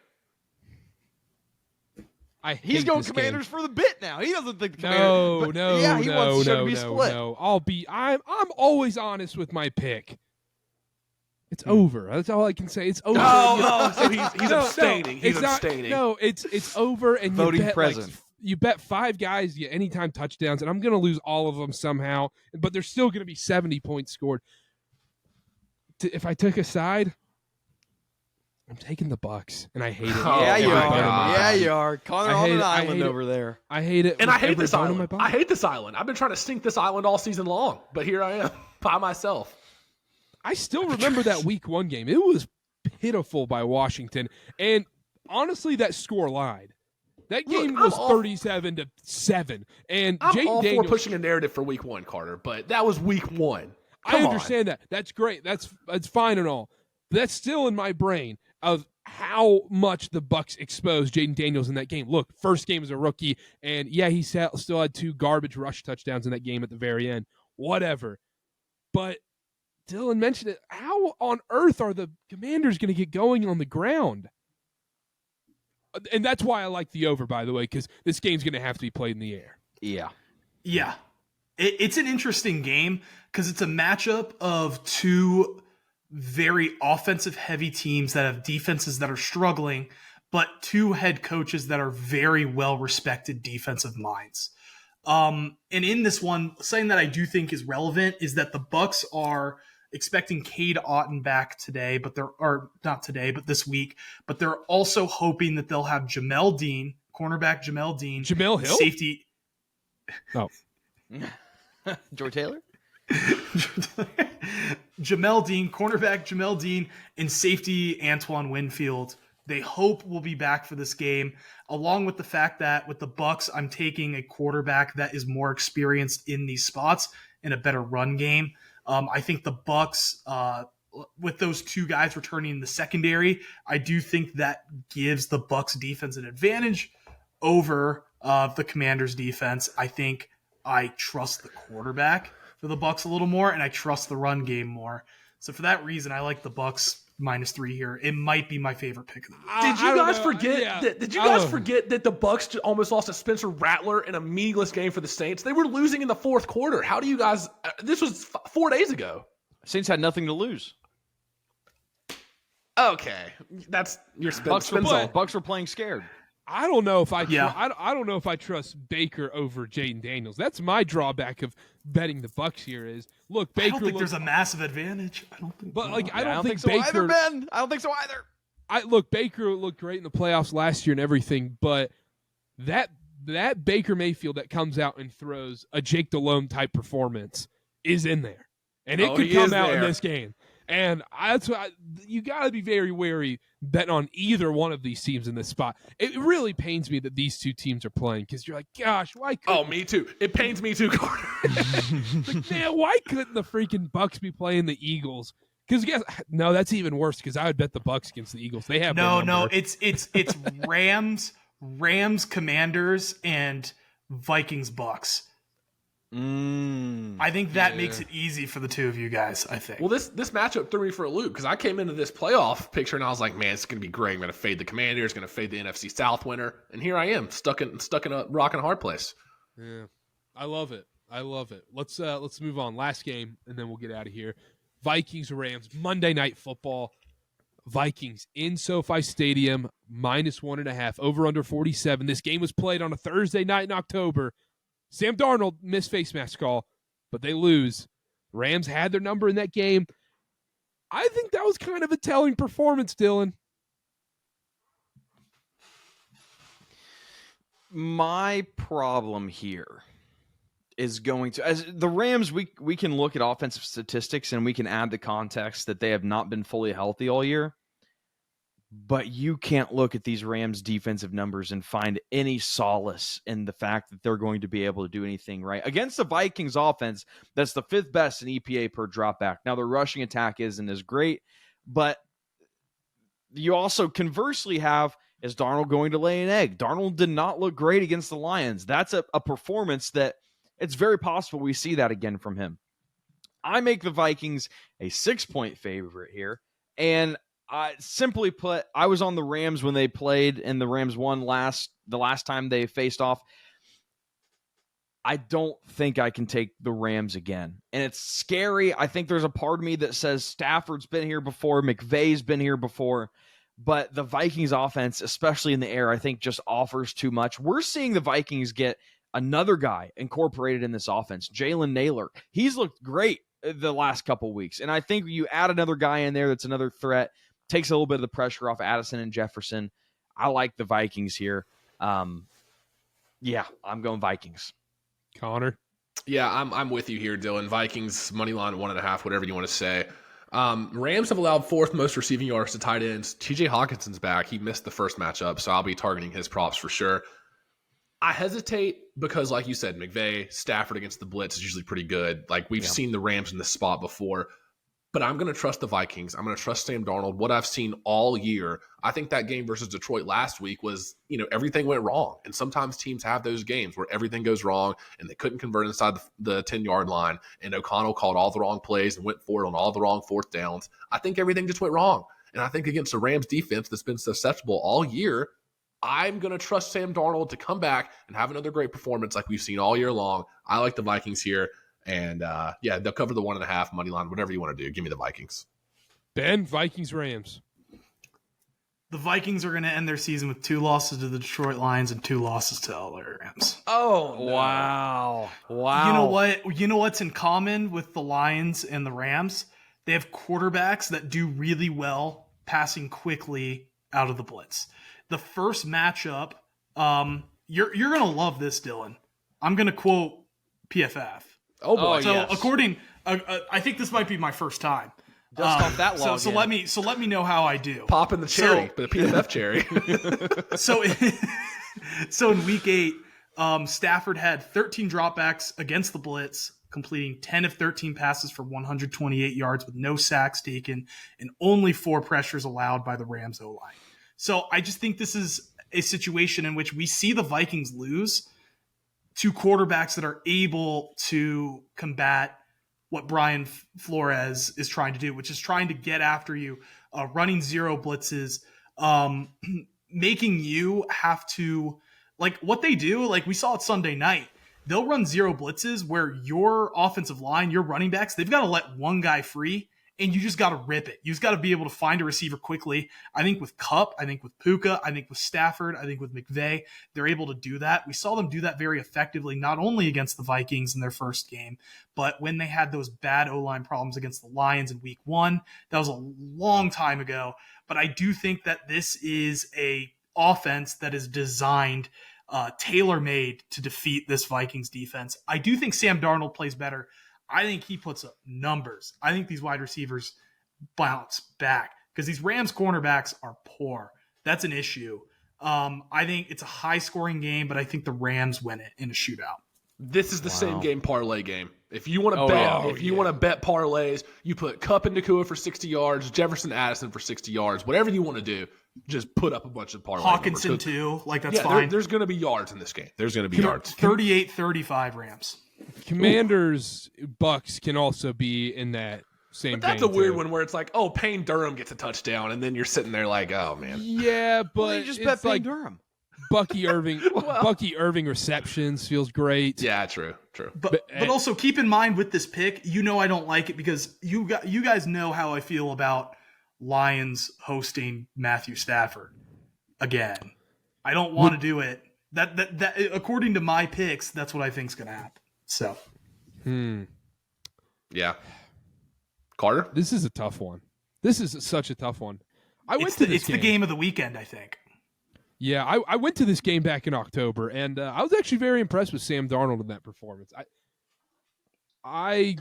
He's going Commanders for the bit now. He doesn't think the Commanders. He wants the show to be split. No. I'm always honest with my pick. It's over. That's all I can say. It's over. So he's abstaining. He's abstaining. It's over. And voting present. You bet 5 guys you get anytime touchdowns, and I'm going to lose all of them somehow. But there's still going to be 70 points scored. If I took a side, I'm taking the Bucs, and I hate it. You are. Connor on an island over there. I hate it. And I hate this island. I hate this island. I've been trying to sink this island all season long, but here I am by myself. I still remember that Week 1 game. It was pitiful by Washington, and honestly, that score lied. That game was 37-7, and I'm all Daniels, for pushing a narrative for Week 1, Karter, but that was Week 1. I understand that. That's great. That's fine and all. But that's still in my brain of how much the Bucs exposed Jaden Daniels in that game. Look, first game as a rookie, and he still had 2 garbage rush touchdowns in that game at the very end. Whatever. But Dylan mentioned it. How on earth are the Commanders going to get going on the ground? And that's why I like the over, by the way, because this game's going to have to be played in the air. Yeah. Yeah. It's an interesting game because it's a matchup of 2 very offensive-heavy teams that have defenses that are struggling, but 2 head coaches that are very well-respected defensive minds. And in this one, something that I do think is relevant is that the Bucs are expecting Cade Otton back today, but not today, but this week. But they're also hoping that they'll have Jamel Dean, cornerback Jamel Dean, Jamel Hill, safety. Oh, Joy Taylor, Jamel Dean, cornerback Jamel Dean, and safety Antoine Winfield. They hope will be back for this game, along with the fact that with the Bucs, I'm taking a quarterback that is more experienced in these spots and a better run game. I think the Bucs, with those 2 guys returning in the secondary, I do think that gives the Bucs defense an advantage over the Commanders defense. I think I trust the quarterback for the Bucs a little more, and I trust the run game more. So for that reason, I like the Bucs -3 here. It might be my favorite pick of the week. Did you guys forget? Did you guys forget that the Bucs almost lost to Spencer Rattler in a meaningless game for the Saints? They were losing in the 4th quarter. How do you guys? This was 4 days ago. Saints had nothing to lose. Okay, that's your spin zone. Bucs were playing scared. I don't know if I don't know if I trust Baker over Jaden Daniels. That's my drawback of betting the Bucs here is look, Baker. I don't think there's a massive advantage. I don't think. But I don't think so either, Ben. I don't think so either. Baker looked great in the playoffs last year and everything, but that Baker Mayfield that comes out and throws a Jake Delhomme type performance is in there, and it could come out in this game. And that's why you got to be very wary betting on either one of these teams in this spot. It really pains me that these 2 teams are playing because you're like, gosh, why couldn't... Oh, me too. It pains me too, Karter. Like, man, why couldn't the freaking Bucs be playing the Eagles? Because no, that's even worse because I would bet the Bucs against the Eagles. They have no. It's Rams, Commanders, and Vikings, Bucs. I think that makes it easy for the 2 of you guys, I think. Well, this matchup threw me for a loop because I came into this playoff picture and I was like, man, it's going to be great. I'm going to fade the Commanders, going to fade the NFC South winner. And here I am, stuck in a rock and a hard place. Yeah, I love it. Let's move on. Last game, and then we'll get out of here. Vikings-Rams, Monday Night Football. Vikings in SoFi Stadium, -1.5, over under 47. This game was played on a Thursday night in October. Sam Darnold missed face mask call, but they lose. Rams had their number in that game. I think that was kind of a telling performance, Dylan. My problem here is going to, as the Rams, we can look at offensive statistics and we can add the context that they have not been fully healthy all year. But you can't look at these Rams defensive numbers and find any solace in the fact that they're going to be able to do anything right against the Vikings offense. That's the 5th best in EPA per dropback. Now their rushing attack isn't as great, but you also conversely have, is Darnold going to lay an egg? Darnold did not look great against the Lions. That's a performance that it's very possible we see that again from him. I make the Vikings a 6-point favorite here. And simply put, I was on the Rams when they played and the Rams won the last time they faced off. I don't think I can take the Rams again. And it's scary. I think there's a part of me that says Stafford's been here before, McVay's been here before, but the Vikings offense, especially in the air, I think just offers too much. We're seeing the Vikings get another guy incorporated in this offense, Jalen Naylor. He's looked great the last couple weeks. And I think you add another guy in there that's another threat, takes a little bit of the pressure off Addison and Jefferson. I like the Vikings here. Yeah, I'm going Vikings. Connor? Yeah, I'm with you here, Dylan. Vikings, money line 1.5, whatever you want to say. Rams have allowed 4th most receiving yards to tight ends. TJ Hawkinson's back. He missed the first matchup, so I'll be targeting his props for sure. I hesitate because, like you said, McVay, Stafford against the blitz is usually pretty good. Like, we've seen the Rams in this spot before. But I'm going to trust the Vikings. I'm going to trust Sam Darnold. What I've seen all year, I think that game versus Detroit last week was, everything went wrong. And sometimes teams have those games where everything goes wrong and they couldn't convert inside the 10-yard line. And O'Connell called all the wrong plays and went for it on all the wrong 4th downs. I think everything just went wrong. And I think against the Rams defense that's been susceptible all year, I'm going to trust Sam Darnold to come back and have another great performance like we've seen all year long. I like the Vikings here. And, they'll cover the 1.5 money line, whatever you want to do. Give me the Vikings. Ben, Vikings, Rams. The Vikings are going to end their season with 2 losses to the Detroit Lions and 2 losses to LA Rams. Oh, no. Wow. You know what? You know what's in common with the Lions and the Rams? They have quarterbacks that do really well passing quickly out of the blitz. The first matchup, you're going to love this, Dylan. I'm going to quote PFF. Oh boy! So yes. according, I think this might be my first time. Dust off that log. So let me know how I do. Pop in the cherry, the PFF cherry. So in week 8, Stafford had 13 dropbacks against the blitz, completing 10 of 13 passes for 128 yards with no sacks taken and only 4 pressures allowed by the Rams O-line. So I just think this is a situation in which we see the Vikings lose to quarterbacks that are able to combat what Brian Flores is trying to do, which is trying to get after you, running 0 blitzes, making you have to, like what they do, like we saw it Sunday night, they'll run 0 blitzes where your offensive line, your running backs, they've got to let one guy free and you just got to rip it. You just got to be able to find a receiver quickly. I think with Kupp, I think with Puka, I think with Stafford, I think with McVay, they're able to do that. We saw them do that very effectively, not only against the Vikings in their first game, but when they had those bad O-line problems against the Lions in week 1. That was a long time ago. But I do think that this is a offense that is designed, tailor-made to defeat this Vikings defense. I do think Sam Darnold plays better. I think he puts up numbers. I think these wide receivers bounce back because these Rams cornerbacks are poor. That's an issue. I think it's a high-scoring game, but I think the Rams win it in a shootout. This is the same game parlay game. If you want to bet parlays, you put Kupp and Nakua for 60 yards, Jefferson Addison for 60 yards, whatever you want to do, just put up a bunch of parlay Hawkinson numbers. too, that's fine. There's going to be yards in this game. There's going to be yards. 38-35 Rams. Commanders, Bucs can also be in that same. But that's vein a weird too. one where it's like, oh, Payne Durham gets a touchdown, and then you're sitting there like, oh man. Yeah, but Well, you just bet it's like Payne Durham. Bucky Irving. Bucky Irving receptions feels great. Yeah, true. But also keep in mind with this pick, I don't like it because you guys know how I feel about Lions hosting Matthew Stafford again. I don't want to do it. That according to my picks, that's what I think is going to happen. So, Yeah. Karter? This is a tough one. This is such a tough one. It's the game of the weekend, I think. Yeah, I went to this game back in October, and I was actually very impressed with Sam Darnold in that performance. I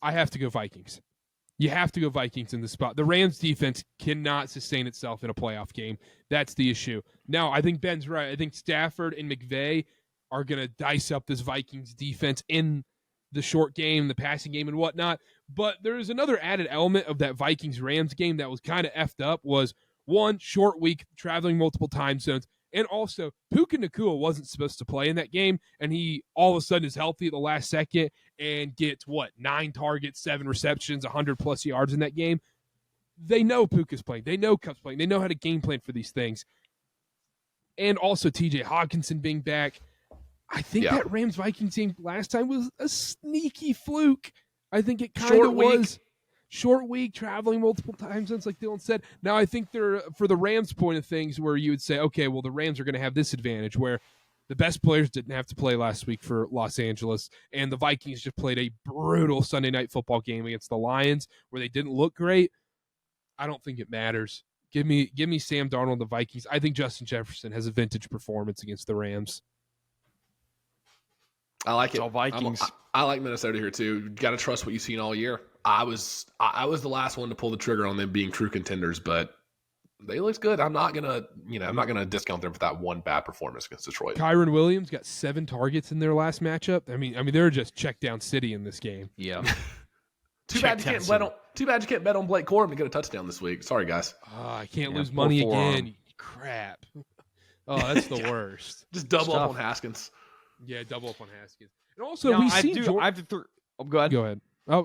have to go Vikings. You have to go Vikings in this spot. The Rams defense cannot sustain itself in a playoff game. That's the issue. Now, I think Ben's right. I think Stafford and McVay are going to dice up this Vikings defense in the short game, the passing game, and whatnot. But there is another added element of that Vikings-Rams game that was kind of effed up was, one, short week, traveling multiple time zones, and also Puka Nacua wasn't supposed to play in that game, and he all of a sudden is healthy at the last second and gets, 9 targets, 7 receptions, 100-plus yards in that game. They know Puka's playing. They know Cup's playing. They know how to game plan for these things. And also T.J. Hawkinson being back. I think that Rams-Vikings game last time was a sneaky fluke. I think it kind of was. Short week, traveling multiple time zones, like Dylan said. Now, I think they're, for the Rams' point of things, where you would say, okay, well, the Rams are going to have this advantage where the best players didn't have to play last week for Los Angeles, and the Vikings just played a brutal Sunday night football game against the Lions where they didn't look great. I don't think it matters. Give me Sam Darnold and the Vikings. I think Justin Jefferson has a vintage performance against the Rams. I like it. All Vikings. I like Minnesota here too. You got to trust what you've seen all year. I was the last one to pull the trigger on them being true contenders, but they looked good. I'm not gonna discount them for that one bad performance against Detroit. Kyron Williams got 7 targets in their last matchup. I mean, they're just check down city in this game. Yeah. Too bad you can't bet on Blake Corum to get a touchdown this week. Sorry, guys. I can't lose money again. Crap. Oh, that's the worst. Just double up on Haskins. Yeah, double up on Haskins. And also, go ahead. Go ahead. I'll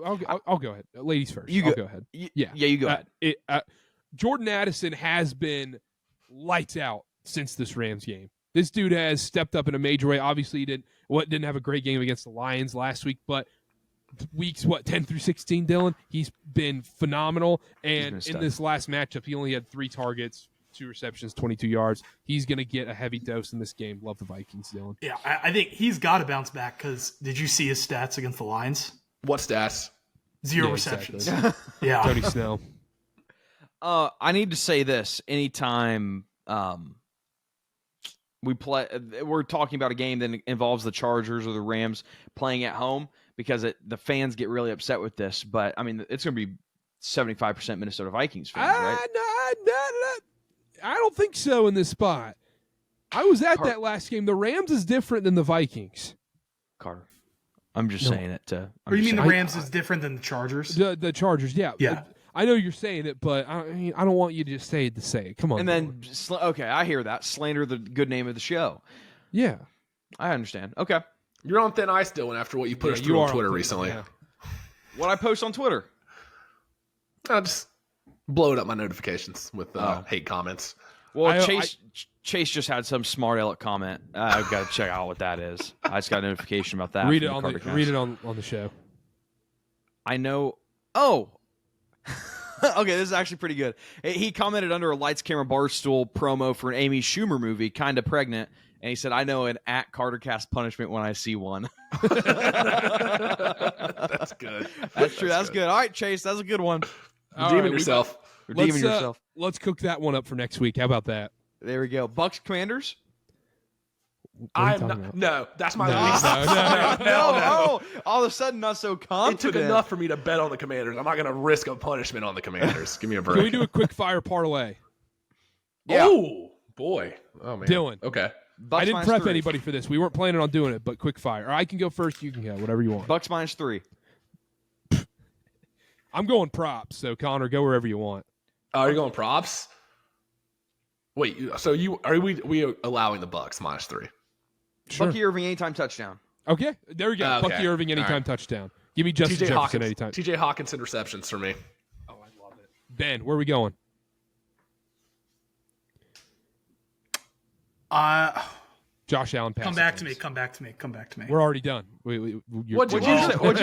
go ahead. Ladies first. I'll go ahead. Yeah, you go ahead. Jordan Addison has been lights out since this Rams game. This dude has stepped up in a major way. Obviously, he didn't have a great game against the Lions last week, but weeks 10 through 16, Dylan, he's been phenomenal. And in this last matchup, he only had 3 targets, 2 receptions, 22 yards. He's going to get a heavy dose in this game. Love the Vikings, Dylan. Yeah, I think he's got to bounce back because did you see his stats against the Lions? What stats? 0 receptions. Exactly. Yeah. Tony Snell. I need to say this. Anytime we're talking about a game that involves the Chargers or the Rams playing at home because the fans get really upset with this. But, I mean, it's going to be 75% Minnesota Vikings fans, right? I don't think so in this spot. I was at that last game. The Rams is different than the Vikings. Karter. I'm just saying it. Or you mean the Rams is different than the Chargers? The Chargers, yeah. Yeah. I know you're saying it, but I don't want you to just say it to say it. Come on. And then, okay, I hear that. Slander the good name of the show. Yeah. I understand. Okay. You're on thin ice, Dylan, after what you put us through on Twitter recently. Yeah. What I post on Twitter? I just blowed up my notifications with hate comments. Well, Chase just had some smart aleck comment. I've got to check out what that is. I just got a notification about that. Read it on the show. I know. Oh. Okay, this is actually pretty good. He commented under a Lights Camera Barstool promo for an Amy Schumer movie, Kinda Pregnant, and he said, I know an Karterkast punishment when I see one. That's good. That's true. That's good. All right, Chase, that's a good one. Redeeming yourself. Let's cook that one up for next week. How about that? There we go. Bucs Commanders? No, that's my least. No. All of a sudden, not so confident. It took enough for me to bet on the Commanders. I'm not going to risk a punishment on the Commanders. Give me a break. Can we do a quick fire parlay? Yeah. Oh, boy. Oh, man. Dylan. Okay. I didn't prep anybody for this. We weren't planning on doing it, but quick fire. Or I can go first. You can go. Whatever you want. Bucs -3. I'm going props, so Connor, go wherever you want. Oh, you're going props? Wait, so we allowing the Bucs -3? Sure. Bucky Irving anytime touchdown. Okay, there we go. Okay. Bucky Irving anytime touchdown. Give me Justin Jefferson anytime. TJ Hawkinson receptions for me. Oh, I love it. Ben, where are we going? Josh Allen pass. Come back to me. We're already done. What'd you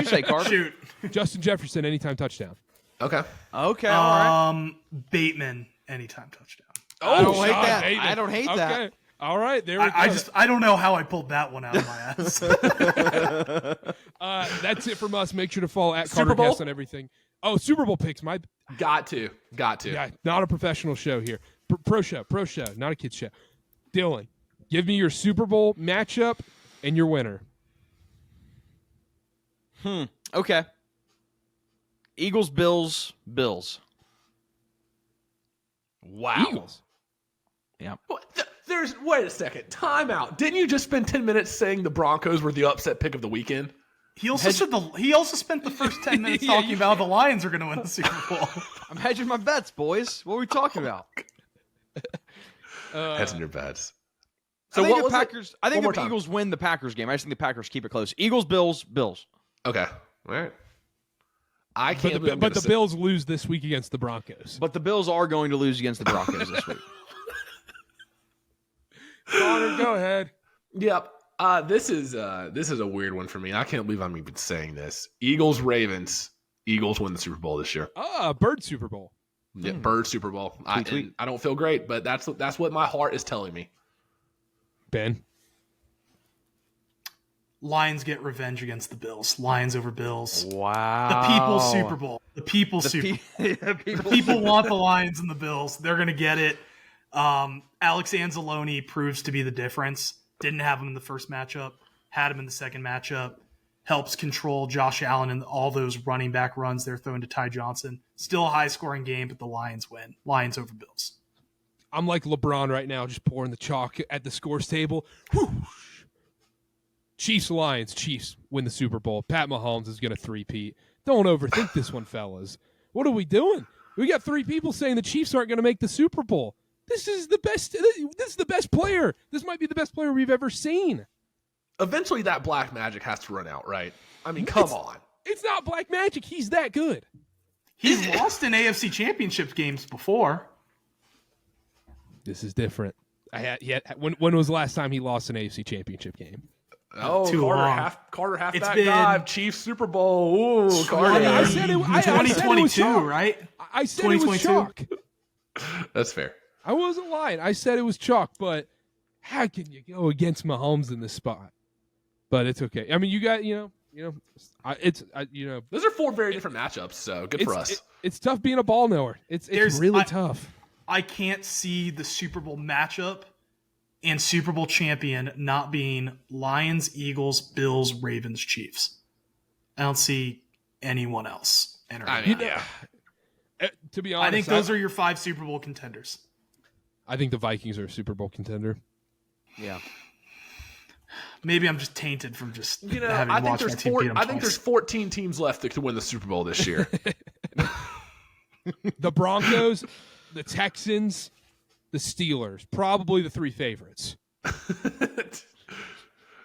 say, Karter? Shoot. Justin Jefferson anytime touchdown. Okay. All right. Bateman anytime touchdown. I don't hate that. I don't hate that. All right, there we go. I don't know how I pulled that one out of my ass. That's it from us. Make sure to follow at Super Bowl? Karterkast on everything. Oh, Super Bowl picks. Got to. Yeah, not a professional show here. Pro show, not a kid's show. Dylan, give me your Super Bowl matchup and your winner. Okay. Eagles, Bills. Wow. Eagles. Yeah. Wait a second. Time out. Didn't you just spend 10 minutes saying the Broncos were the upset pick of the weekend? He also spent the first 10 minutes talking about how the Lions are going to win the Super Bowl. I'm hedging my bets, boys. What are we talking about? Hedging your bets. So what was Packers? I think One the more Eagles win the Packers game. I just think the Packers keep it close. Eagles, Bills. Okay. All right. I can't. But the Bills lose this week against the Broncos. But the Bills are going to lose against the Broncos this week. Connor, go ahead. Yep. This is a weird one for me. I can't believe I'm even saying this. Eagles, Ravens. Eagles win the Super Bowl this year. Bird Super Bowl. Yeah, Bird Super Bowl. Tweet. I don't feel great, but that's what my heart is telling me. Ben. Lions get revenge against the Bills. Lions over Bills. Wow. The People's Super Bowl. The people want the Lions and the Bills. They're going to get it. Alex Anzalone proves to be the difference. Didn't have him in the first matchup. Had him in the second matchup. Helps control Josh Allen and all those running back runs they're throwing to Ty Johnson. Still a high-scoring game, but the Lions win. Lions over Bills. I'm like LeBron right now, just pouring the chalk at the scores table. Whoosh. Chiefs, Lions. Chiefs win the Super Bowl. Pat Mahomes is going to three-peat. Don't overthink this one, fellas. What are we doing? We got 3 people saying the Chiefs aren't going to make the Super Bowl. This is the best. This is the best player. This might be the best player we've ever seen. Eventually, that black magic has to run out, right? I mean, come on. It's not black magic. He's that good. He's lost in AFC Championship games before. This is different. When was the last time he lost an AFC Championship game? Oh, Too long. Carter halfback It's been- dive, Chiefs Super Bowl. Ooh, Carter. I said it. 2022, right? I said it was 2022. chalk. That's fair. I wasn't lying. I said it was chalk, but how can you go against Mahomes in this spot? But it's okay. I mean, you got Those are 4 very different matchups, so good for us. It's tough being a ball knower. It's really tough. I can't see the Super Bowl matchup and Super Bowl champion not being Lions, Eagles, Bills, Ravens, Chiefs. I don't see anyone else entering. I mean, yeah. To be honest, I think those are your 5 Super Bowl contenders. I think the Vikings are a Super Bowl contender. Yeah. Maybe I'm just tainted from just having I think watched my team beat them twice. there's 14 teams left to win the Super Bowl this year. The Broncos, the Texans, the Steelers, probably the 3 favorites.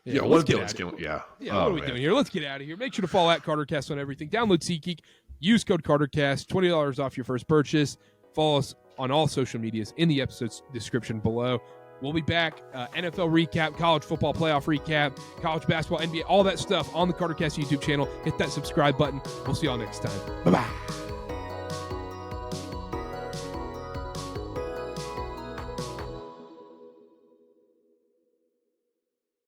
Yeah, let's get out of going. Yeah. Yeah, what are we doing here? Let's get out of here. Make sure to follow at Karterkast on everything. Download SeatGeek. Use code Karterkast. $20 off your first purchase. Follow us on all social medias in the episode's description below. We'll be back. NFL recap, college football playoff recap, college basketball, NBA, all that stuff on the Karterkast YouTube channel. Hit that subscribe button. We'll see y'all next time. Bye-bye.